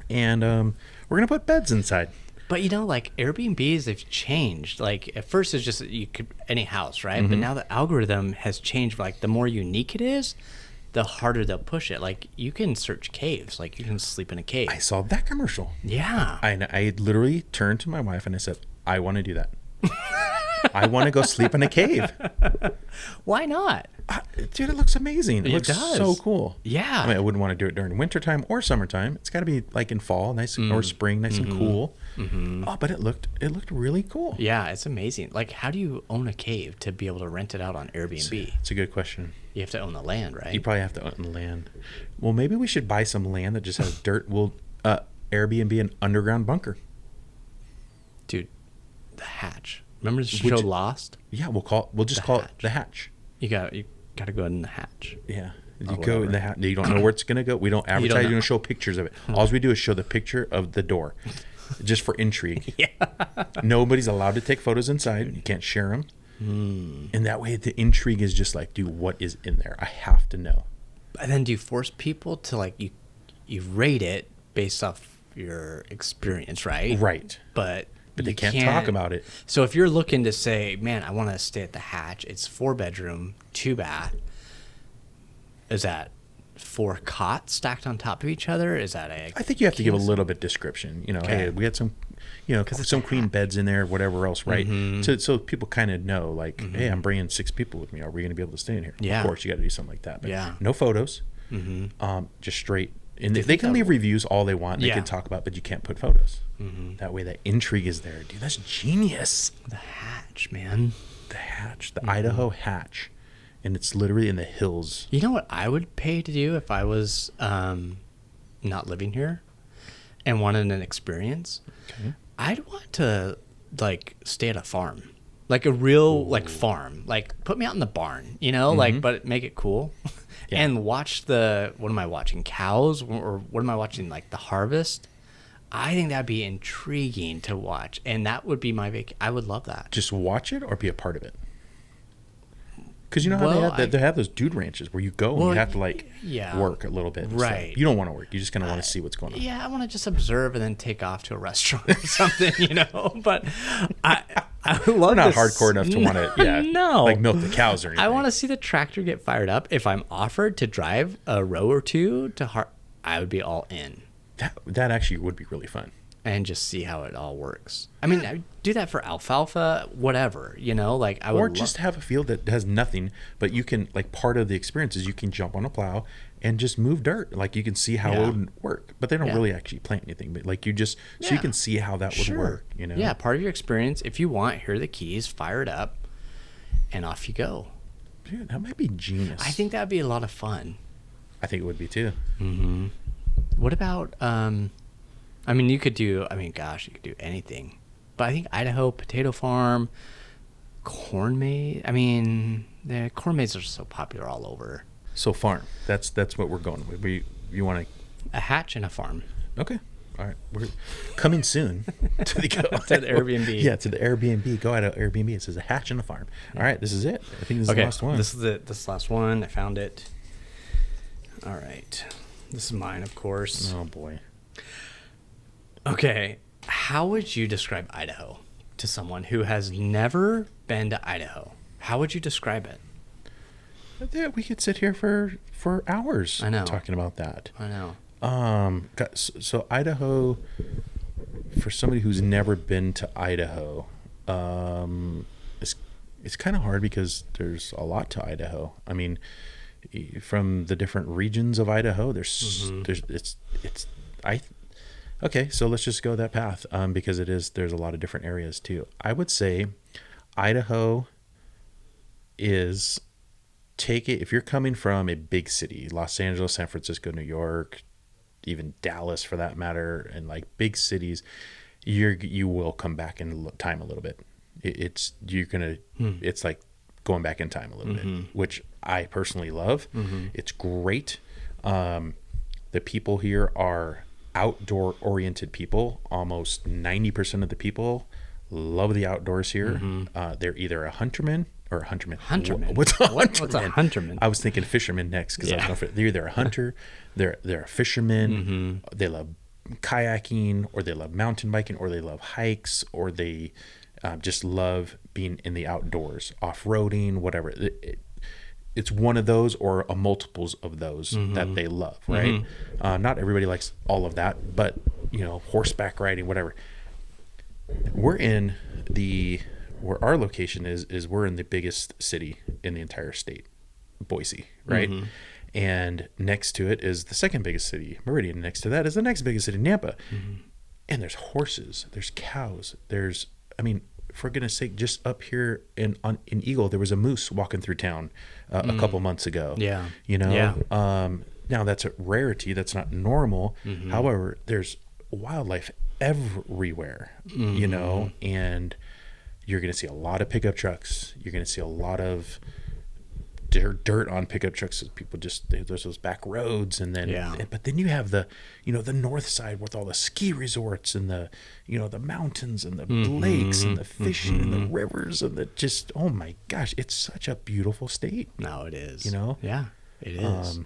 and we're going to put beds inside. But like Airbnbs, they've changed. Like at first it's just any house, right? Mm-hmm. But now the algorithm has changed. Like the more unique it is, the harder they'll push it. Like you can search caves. Like you can sleep in a cave. I saw that commercial. Yeah. I literally turned to my wife and I said, I want to do that. I want to go sleep in a cave. Why not? Dude, it looks amazing. It looks does. so cool. Yeah. I mean, I wouldn't want to do it during wintertime or summertime. It's got to be like in fall, nice or spring, nice and cool. Mm-hmm. Oh, but it looked really cool. Yeah, it's amazing. Like, how do you own a cave to be able to rent it out on Airbnb? It's a good question. You have to own the land, right? You probably have to own the land. Well, maybe we should buy some land that just has dirt. We'll Airbnb an underground bunker. Dude, the hatch. Remember the show Lost? Yeah, we'll just call it the hatch. You got to go in the hatch. Yeah. You go in the hatch. You don't know where it's going to go. We don't advertise. You don't show pictures of it. All we do is show the picture of the door, just for intrigue. Yeah. Nobody's allowed to take photos inside. You can't share them. And that way, the intrigue is just like, dude, what is in there? I have to know. And then do you force people to like you rate it based off your experience, right? Right. But they can't talk about it. So if you're looking to say, man, I want to stay at the hatch, it's 4-bedroom, 2-bath. Is that 4 cots stacked on top of each other? Is that I think you have to give a little bit description. Hey, we had some, some queen beds in there, whatever else, right? Mm-hmm. So people kind of know, like, hey, I'm bringing 6 people with me. Are we going to be able to stay in here? Yeah. Of course, you got to do something like that. But yeah. No photos. Mm-hmm. Just straight. And they can leave reviews all they want. They can talk about, but you can't put photos. Mm-hmm. That way, that intrigue is there. Dude, that's genius. The hatch, man. The hatch. The Idaho hatch. And it's literally in the hills. You know what I would pay to do if I was not living here and wanted an experience? Okay. I'd want to, like, stay at a farm. Like a real, like, farm. Like, put me out in the barn, like, but make it cool. Yeah. and watch what am I watching? Cows, or what am I watching? Like the harvest. I think that'd be intriguing to watch, and that would be my I would love that. Just watch it or be a part of it. Because you know how Well, they have those dude ranches where you go and you have to like work a little bit. And Right. stuff. You don't want to work. You're just going to want to see what's going on. Yeah, I want to just observe and then take off to a restaurant or something, But I love We're not this. hardcore enough to want to, No. like milk the cows or anything. I want to see the tractor get fired up. If I'm offered to drive a row or two I would be all in that actually would be really fun. and just see how it all works. I mean, I do that for alfalfa, whatever, Like I would Or just have a field that has nothing, but you can, like, part of the experience is you can jump on a plow and just move dirt. Like, you can see how it would work, but they don't really actually plant anything. But like, you just so you can see how that would work. Yeah, part of your experience. If you want, here are the keys. Fire it up, and off you go. Dude, that might be genius. I think that'd be a lot of fun. I think it would be too. Mm-hmm. What about? I mean, you could do anything. But I think Idaho potato farm, corn maze. I mean, the corn mazes are so popular all over. So farm. That's what we're going with. You want A hatch and a farm. to? Okay. All right. We're coming soon to the To the Airbnb. Yeah, to the Airbnb. Go Idaho Airbnb. It says a hatch and a farm. All right. This is it. I think this is the last one. This is it. This is the last one. I found it. All right. This is mine, of course. Oh boy. Okay. How would you describe Idaho to someone who has never been to Idaho? How would you describe it? Yeah, we could sit here for hours. I know. Talking about that. I know. So Idaho, for somebody who's never been to Idaho, it's kind of hard because there's a lot to Idaho. I mean, from the different regions of Idaho, okay, so let's just go that path, because there's a lot of different areas too. I would say Idaho is, if you're coming from a big city, Los Angeles, San Francisco, New York, even Dallas for that matter, and like big cities, you will come back in time a little bit. It's like going back in time a little bit, which I personally love. It's great. The people here are outdoor oriented people. Almost 90% of the people love the outdoors here. They're either a hunterman or a hunterman. What's a hunterman? What's a hunterman? I was thinking fisherman next because they're either a hunter, they're a fisherman. They love kayaking, or they love mountain biking, or they love hikes, or they just love being in the outdoors, off-roading, whatever. It's one of those or a multiples of those that they love, right? Not everybody likes all of that, but horseback riding, whatever. Where our location is we're in the biggest city in the entire state, Boise, right? And next to it is the second biggest city, Meridian. Next to that is the next biggest city, Nampa. And there's horses, there's cows, for goodness sake, just up here in Eagle, there was a moose walking through town a couple months ago. Yeah. Now that's a rarity. That's not normal. However, there's wildlife everywhere, and you're going to see a lot of pickup trucks. You're going to see a lot of dirt on pickup trucks. People there's those back roads, and then but then you have the the north side with all the ski resorts and the the mountains and the lakes and the fishing and the rivers and oh my gosh, it's such a beautiful state. No, it is. Yeah, it is.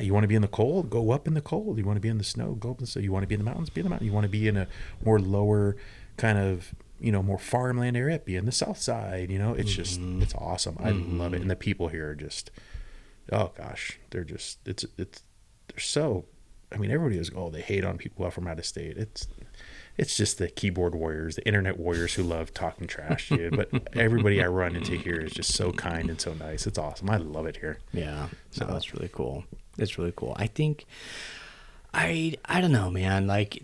You want to be in the cold, go up in the cold. You want to be in the snow, go up in the snow. You want to be in the mountains, be in the mountain. You want to be in a more lower kind of more farmland area, be in the south side. It's just it's awesome. I love it. And the people here are just, oh gosh, they're just they're so, everybody is, they hate on people from out of state. It's just the keyboard warriors, the internet warriors who love talking trash, dude. But everybody I run into here is just so kind and so nice. It's awesome. I love it here. Yeah, so that's really cool. It's really cool. I think I don't know, man. Like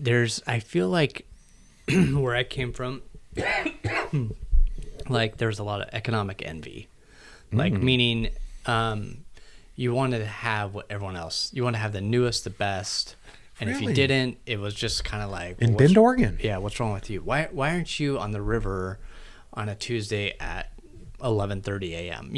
I feel like where I came from, like there's a lot of economic envy, like meaning you wanted to have what everyone else, you want to have the newest, the best, and if you didn't, it was just kind of like in Bend, Oregon. Yeah, what's wrong with you? Why aren't you on the river on a Tuesday at 11:30 a.m.?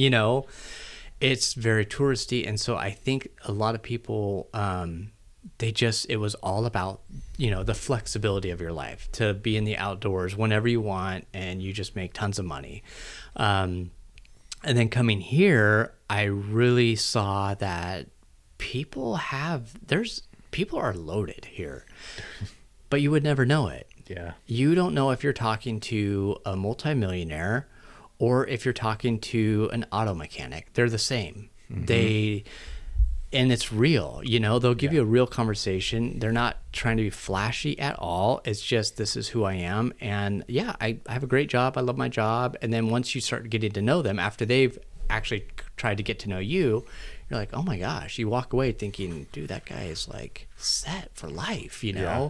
It's very touristy, and so I think a lot of people, it was all about, the flexibility of your life, to be in the outdoors whenever you want, and you just make tons of money. And then coming here, I really saw that people are loaded here, but you would never know it. Yeah. You don't know if you're talking to a multimillionaire or if you're talking to an auto mechanic. They're the same. Mm-hmm. And it's real, they'll give you a real conversation. They're not trying to be flashy at all. It's just, this is who I am. And yeah, I have a great job. I love my job. And then once you start getting to know them, after they've actually tried to get to know you, you're like, oh my gosh, you walk away thinking, dude, that guy is like set for life, Yeah.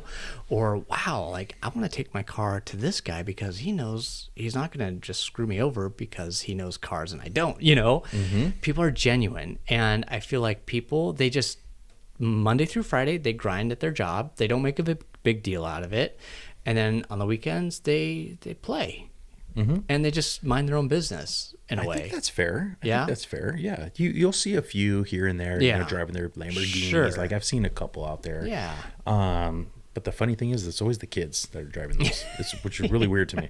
Or wow, like I want to take my car to this guy because he knows he's not going to just screw me over because he knows cars and I don't, Mm-hmm. People are genuine. And I feel like people, they just Monday through Friday, they grind at their job. They don't make a big deal out of it. And then on the weekends, they play. Mm-hmm. And they just mind their own business in a way. I think that's fair. I Yeah? think that's fair. Yeah. You'll see a few here and there, Yeah. driving their Lamborghinis. Sure. Like I've seen a couple out there. Yeah. But the funny thing is, it's always the kids that are driving those, which is really weird to me.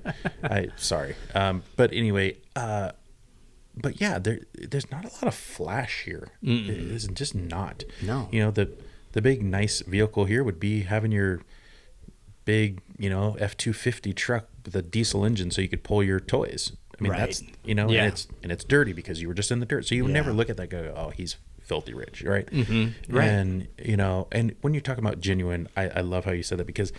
Sorry. But anyway, but yeah, there's not a lot of flash here. It's just not. No. The big nice vehicle here would be having your big, F-250 truck with a diesel engine so you could pull your toys. I mean, Right. that's, Yeah. and it's dirty because you were just in the dirt. So you would Yeah. never look at that guy and go, oh, he's filthy rich, right? Mm-hmm. Right. And, and when you're talking about genuine, I love how you said that, because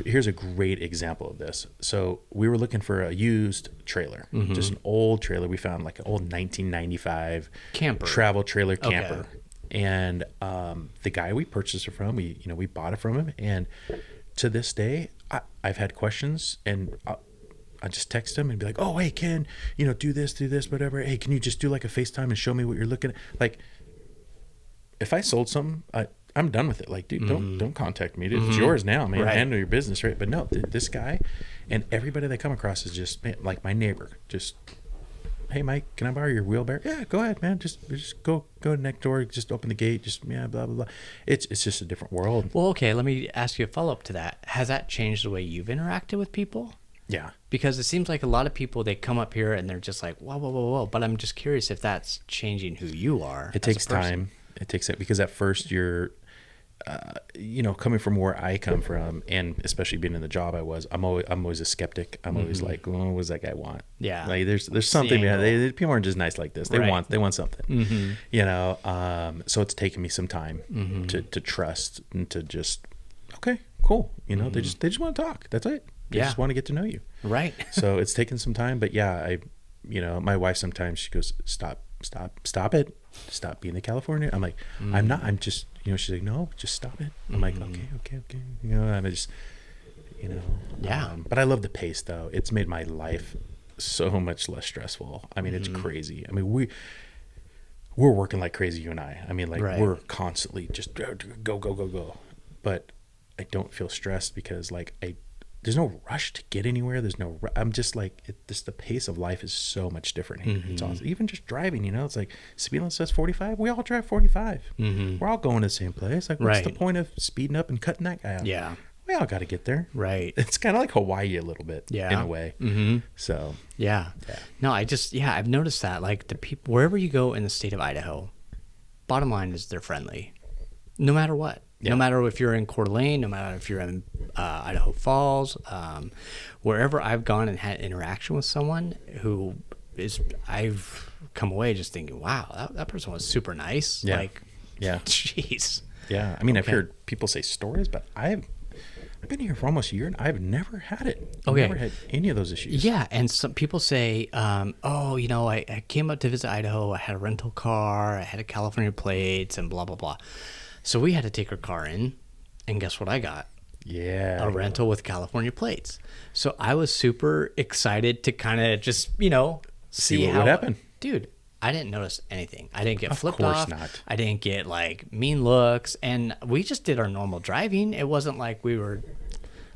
here's a great example of this. So we were looking for a used trailer, just an old trailer. We found like an old 1995 Camper. travel trailer camper. Okay. And the guy we purchased it from, we bought it from him. And to this day, I've had questions, and I just text him and be like, oh, hey, Ken, do this, whatever. Hey, can you just do like a FaceTime and show me what you're looking at? Like, if I sold something, I'm done with it. Like, dude, don't contact me. Dude, it's yours now, man. Right. Handle your business, right? But no, this guy and everybody they come across is just, man, like my neighbor. Just, hey, Mike, can I borrow your wheelbarrow? Yeah, go ahead, man. Just go next door. Just open the gate. Just blah blah blah. It's just a different world. Well, okay, let me ask you a follow-up to that. Has that changed the way you've interacted with people? Yeah. Because it seems like a lot of people, they come up here and they're just like, whoa. But I'm just curious if that's changing who you are. It takes time. It takes it, because at first you're, coming from where I come from, and especially being in the job I'm always a skeptic. I'm always like, what does that guy want? Yeah. Like there's something behind. People aren't just nice like this. They Right. want something. So it's taken me some time to trust and to just, okay, cool. They just want to talk. That's it. They just want to get to know you. Right. So it's taken some time, but yeah, my wife sometimes, she goes, stop it. Stop being in California. I'm like, I'm not. I'm just, she's like, no, just stop it. I'm like, okay. And I just, Yeah. But I love the pace though. It's made my life so much less stressful. I mean, it's crazy. I mean, we're working like crazy, you and I. I mean, like Right. we're constantly just go. But I don't feel stressed because there's no rush to get anywhere. I'm just like, the pace of life is so much different here. It's awesome. Even just driving, it's like speed limit says 45. We all drive 45. We're all going to the same place. Like, what's the Right. point of speeding up and cutting that guy out? Yeah. We all got to get there. Right. It's kind of like Hawaii a little bit, Yeah. in a way. So, Yeah. No, I've noticed that, like, the people, wherever you go in the state of Idaho, bottom line is they're friendly, no matter what. Yeah. No matter if you're in Coeur d'Alene, no matter if you're in Idaho Falls, wherever I've gone and had interaction with someone I've come away just thinking, wow, that person was super nice. Yeah. Like, Yeah. jeez. yeah. I mean, I've Okay. heard people say stories, but I've been here for almost a year and I've never had it. I've Okay. never had any of those issues. Yeah, and some people say, I came up to visit Idaho. I had a rental car. I had a California plates and blah, blah, blah. So we had to take our car in, and guess what I got? Yeah. A rental with California plates. So I was super excited to kind of just, see what how would happen. Dude, I didn't notice anything. I didn't get flipped course off. not. I didn't get like mean looks, and we just did our normal driving. It wasn't like we were.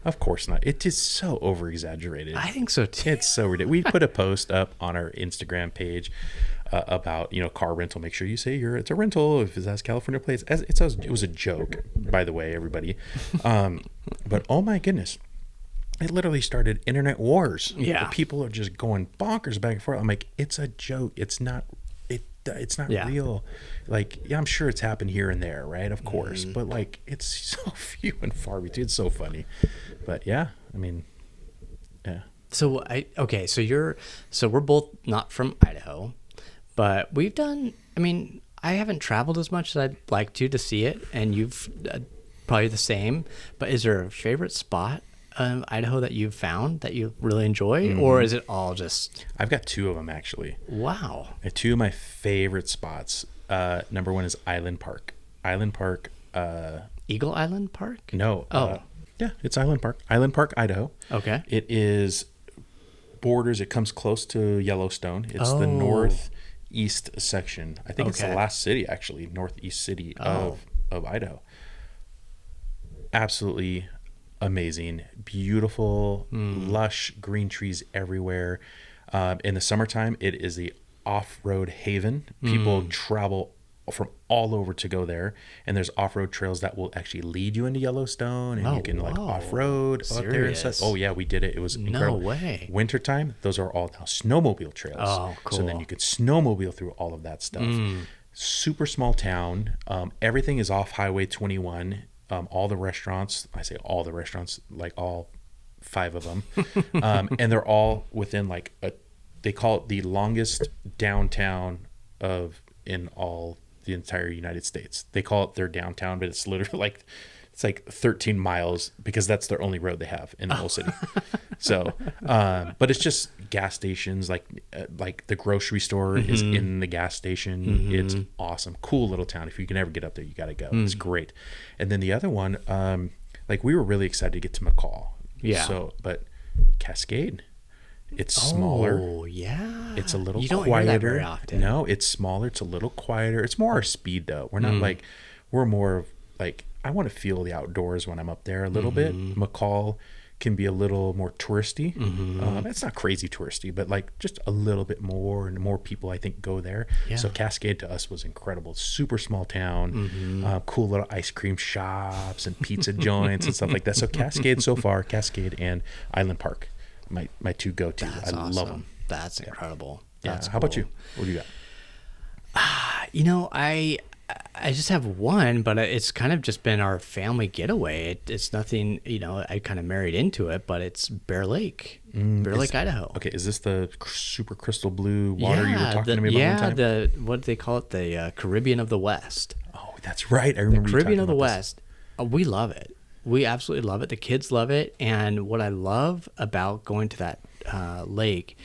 Of course not. It is so over exaggerated. I think so too. It's so ridiculous. We put a post up on our Instagram page about, car rental. Make sure you say it's a rental if it has California plates. It was a joke, by the way, everybody. But oh my goodness, it literally started internet wars. Yeah. People are just going bonkers back and forth. I'm like, it's a joke. It's not real. Like, yeah, I'm sure it's happened here and there, right? Of course. But like, it's so few and far between. It's so funny. But yeah, I mean, yeah. So we're both not from Idaho, but we've done, I haven't traveled as much as I'd like to see it, and you've probably the same, but is there a favorite spot Idaho that you've found that you really enjoy, or is it all just... I've got two of them, actually. Wow. Two of my favorite spots. Number one is Island Park. Eagle Island Park? No. Oh. Yeah, it's Island Park. Island Park, Idaho. Okay. It comes close to Yellowstone. It's the northeast section. I think it's the last city, actually, northeast city of Idaho. Absolutely amazing, beautiful, lush green trees everywhere. In the summertime, it is the off-road haven. People travel from all over to go there, and there's off-road trails that will actually lead you into Yellowstone, and you can like off-road out there and stuff. Oh yeah, we did it. It was incredible. No way. Wintertime, those are all now snowmobile trails. Oh, cool. So then you could snowmobile through all of that stuff. Super small town. Everything is off Highway 21. All the restaurants, I say all the restaurants, like all 5 of them, and they're all within like they call it the longest downtown in all the entire United States. They call it their downtown, but it's literally it's like 13 miles because that's their only road they have in the whole city. So, but it's just gas stations, like the grocery store is in the gas station. It's awesome. Cool little town. If you can ever get up there, you got to go. It's great. And then the other one, we were really excited to get to McCall. Yeah. So, but Cascade, it's smaller. Oh, yeah. It's a little you don't quieter. Hear that very often. No, it's smaller. It's a little quieter. It's more our speed, though. We're not we're more of I want to feel the outdoors when I'm up there a little bit. McCall can be a little more touristy. It's not crazy touristy, but just a little bit more, and more people I think go there. Yeah. So Cascade to us was incredible. Super small town, cool little ice cream shops and pizza joints and stuff like that. So Cascade and Island Park, my two go-to. That's I love them. That's incredible. Yeah. That's How about you? What do you got? I just have one, but it's kind of just been our family getaway. It's nothing, I kind of married into it, but it's Bear Lake, Idaho. Okay, is this the super crystal blue water you were talking to me about one time? What do they call it? The Caribbean of the West. Oh, that's right. I remember the Caribbean of the West. We love it. We absolutely love it. The kids love it. And what I love about going to that lake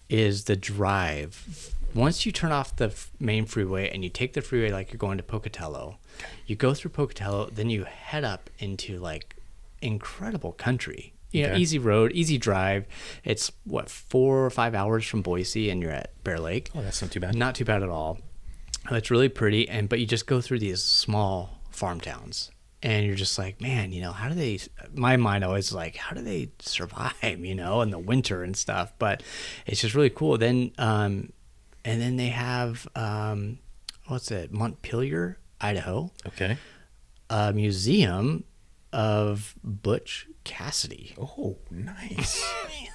is the drive. Once you turn off the main freeway and you take the freeway like you're going to Pocatello, you go through Pocatello, then you head up into incredible country. Easy road, easy drive. It's 4 or 5 hours from Boise, and you're at Bear Lake. Oh, that's not too bad. Not too bad at all. It's really pretty, but you just go through these small farm towns, and you're just like, man, how do they? My mind always how do they survive? In the winter and stuff. But it's just really cool. Then. And then they have, Montpelier, Idaho. Okay. A museum of Butch Cassidy. Oh, nice.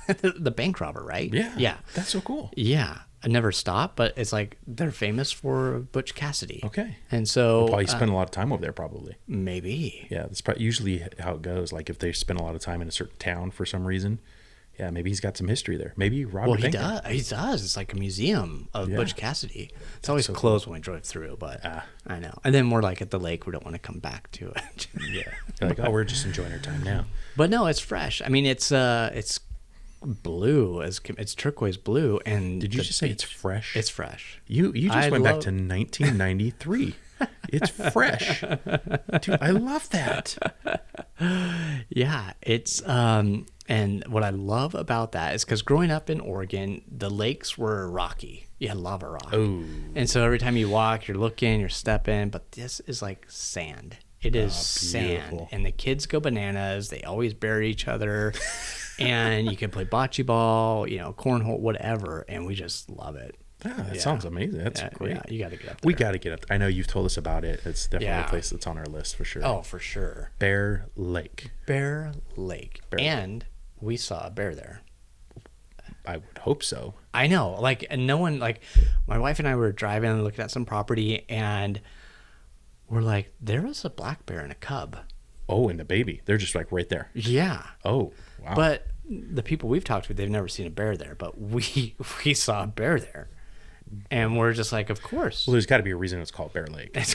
The bank robber, right? Yeah. Yeah. That's so cool. Yeah. I never stopped, but it's they're famous for Butch Cassidy. Okay. And so... Probably spend a lot of time over there, probably. Maybe. Yeah, that's usually how it goes. If they spend a lot of time in a certain town for some reason... Yeah, maybe he's got some history there. Maybe Robert. He does. He does. It's like a museum of Butch Cassidy. It's always so closed when we drove through, but I know. And then we're at the lake. We don't want to come back to it. Yeah. We're just enjoying our time now. But no, it's fresh. It's blue. It's turquoise blue. And did you just say it's fresh? It's fresh. You just went back to 1993. It's fresh. Dude, I love that. Yeah, it's and what I love about that is because growing up in Oregon, the lakes were rocky. You had lava rock. Oh. And so every time you walk, you're looking, you're stepping, but this is like sand. It is sand. And the kids go bananas. They always bury each other. And you can play bocce ball, cornhole, whatever. And we just love it. That sounds amazing. That's great. Yeah, you got to get up there. We got to get up. I know you've told us about it. It's definitely Yeah. a place that's on our list for sure. Oh, for sure. Bear Lake. Bear Lake. Bear and we saw a bear there. I would hope so. I know. Like, and no one, like, my wife and I were driving and looking at some property, and we're like, there was a black bear and a cub. Oh, and the baby. They're just like right there. Yeah. Oh, wow. But the people we've talked to, they've never seen a bear there, but we saw a bear there. And we're just like, of course. Well, there's got to be a reason it's called Bear Lake. It's,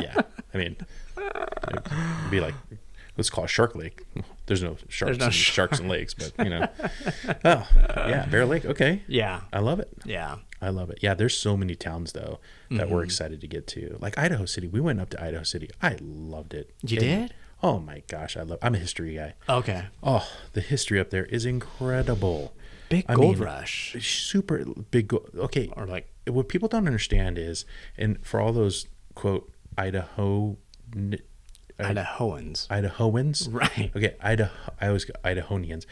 Yeah. I mean, it'd be like, let's call it Shark Lake. There's no sharks, sharks and lakes, but you know. Oh, yeah, Bear Lake. Okay. yeah. I love it. Yeah. I love it. Yeah, there's so many towns though that we're excited to get to. Like Idaho City. We went up to Idaho City. I loved it. You did? Oh my gosh, I'm a history guy. Okay. Oh, the history up there is incredible. Big gold rush. Super big gold. Okay. Or like, What people don't understand is, and for all those quote Idahoans. right. Okay, I always go Idahoans.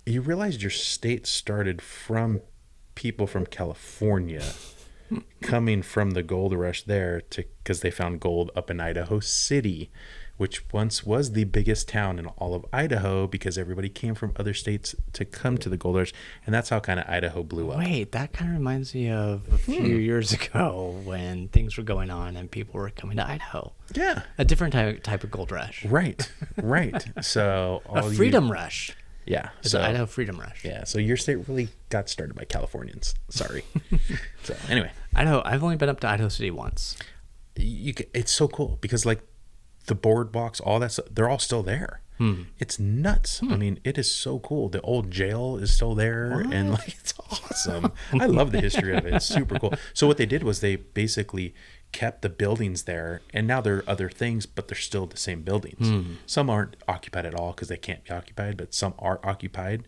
You realize your state started from people from California coming from the gold rush there because they found gold up in Idaho City, which once was the biggest town in all of Idaho because everybody came from other states to come to the gold rush, and that's how kind of Idaho blew up. Wait, that kind of reminds me of a few years ago when things were going on and people were coming to Idaho. Yeah. A different type of gold rush. Right. So A freedom rush. Yeah. It's So an Idaho freedom rush. yeah. So your state really got started by Californians. Sorry. So anyway, Idaho. I've only been up to Idaho City once. it's so cool because like the boardwalks, all that stuff, they're all still there. It's nuts. I mean, it is so cool. The old jail is still there, and like it's awesome. I love the history of it. It's super cool. So what they did was they basically kept the buildings there, and now there are other things, but they're still the same buildings. Some aren't occupied at all because they can't be occupied, but some are occupied.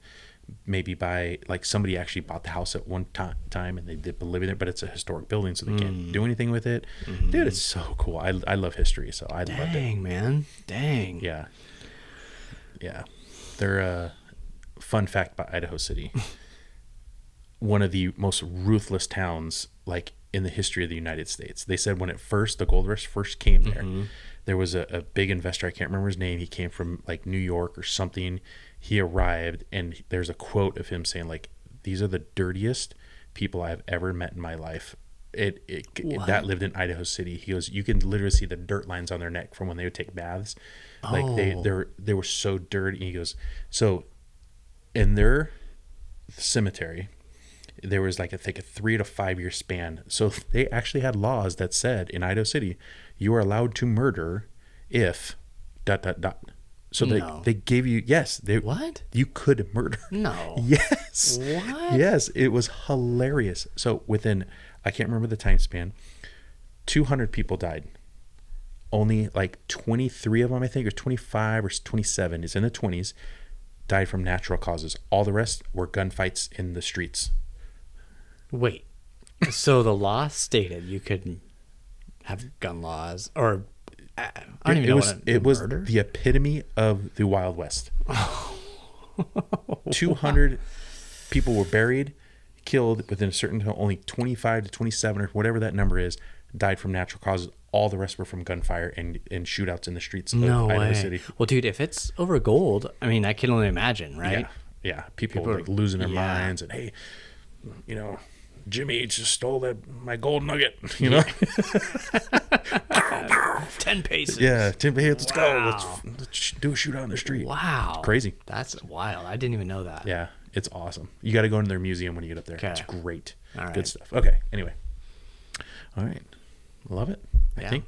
Maybe by like somebody actually bought the house at one time and they did live in there, but it's a historic building, so they can't do anything with it. Dude, it's so cool. I love history, so I loved it. Dang, man. Dang. Yeah. They're fun fact about Idaho City. One of the most ruthless towns like in the history of the United States. They said when the gold rush first came there, there was a big investor. I can't remember his name. He came from like New York or something. He arrived, and there's a quote of him saying like, "These are the dirtiest people I've ever met in my life." That lived in Idaho City. He goes, you can literally see the dirt lines on their neck from when they would take baths. Like they were so dirty. He goes, so in their cemetery, there was like I think a 3 to 5 year span. So they actually had laws that said in Idaho City, you are allowed to murder if ... So they gave you What? You could murder. No. Yes. What? Yes, it was hilarious. So within, I can't remember the time span, 200 people died. Only like 23 of them, I think, or 25 or 27, is in the 20s, died from natural causes. All the rest were gunfights in the streets. Wait. So the law stated you could have gun laws, or I don't even know It was murder? the epitome of the Wild West. 200 people were buried, killed within a certain time. Only 25 to 27 or whatever that number is died from natural causes. All the rest were from gunfire and shootouts in the streets of Idaho City. Well, dude, if it's over gold, I mean, I can only imagine, right? Yeah. People were like losing their minds, and hey, Jimmy just stole my gold nugget, 10 paces. Yeah, hey, let's go. Let's do a shootout on the street. Wow. Crazy. That's wild. I didn't even know that. Yeah, it's awesome. You got to go into their museum when you get up there. Okay. It's great. All right. Good stuff. Okay. Anyway. All right. Love it. Yeah. I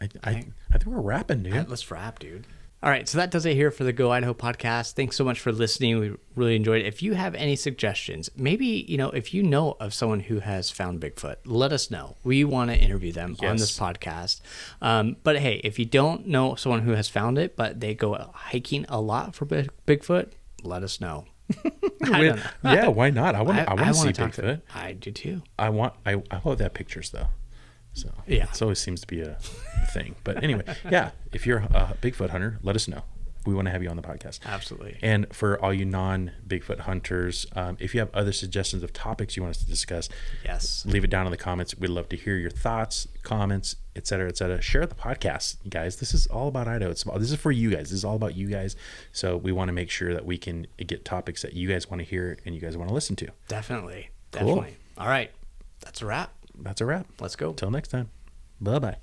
think we're wrapping, dude. Let's wrap, dude. All right, so that does it here for the Go Idaho podcast. Thanks so much for listening. We really enjoyed it. If you have any suggestions, maybe, if you know of someone who has found Bigfoot, let us know. We want to interview them on this podcast. But hey, if you don't know someone who has found it, but they go hiking a lot for Bigfoot, let us know. I don't know. Yeah, why not? I want to see talk Bigfoot. I do too. I hope that pictures though. So yeah, it always seems to be a thing. But anyway, yeah, if you're a Bigfoot hunter, let us know. we want to have you on the podcast. Absolutely. And for all you non-Bigfoot hunters, if you have other suggestions of topics you want us to discuss, Yes, leave it down in the comments. We'd love to hear your thoughts, comments, et cetera, et cetera. Share the podcast, guys. This is all about Idaho. This is for you guys. This is all about you guys. So we want to make sure that we can get topics that you guys want to hear and you guys want to listen to. definitely. Cool. All right. That's a wrap. That's a wrap. Let's go. Till next time. Bye-bye.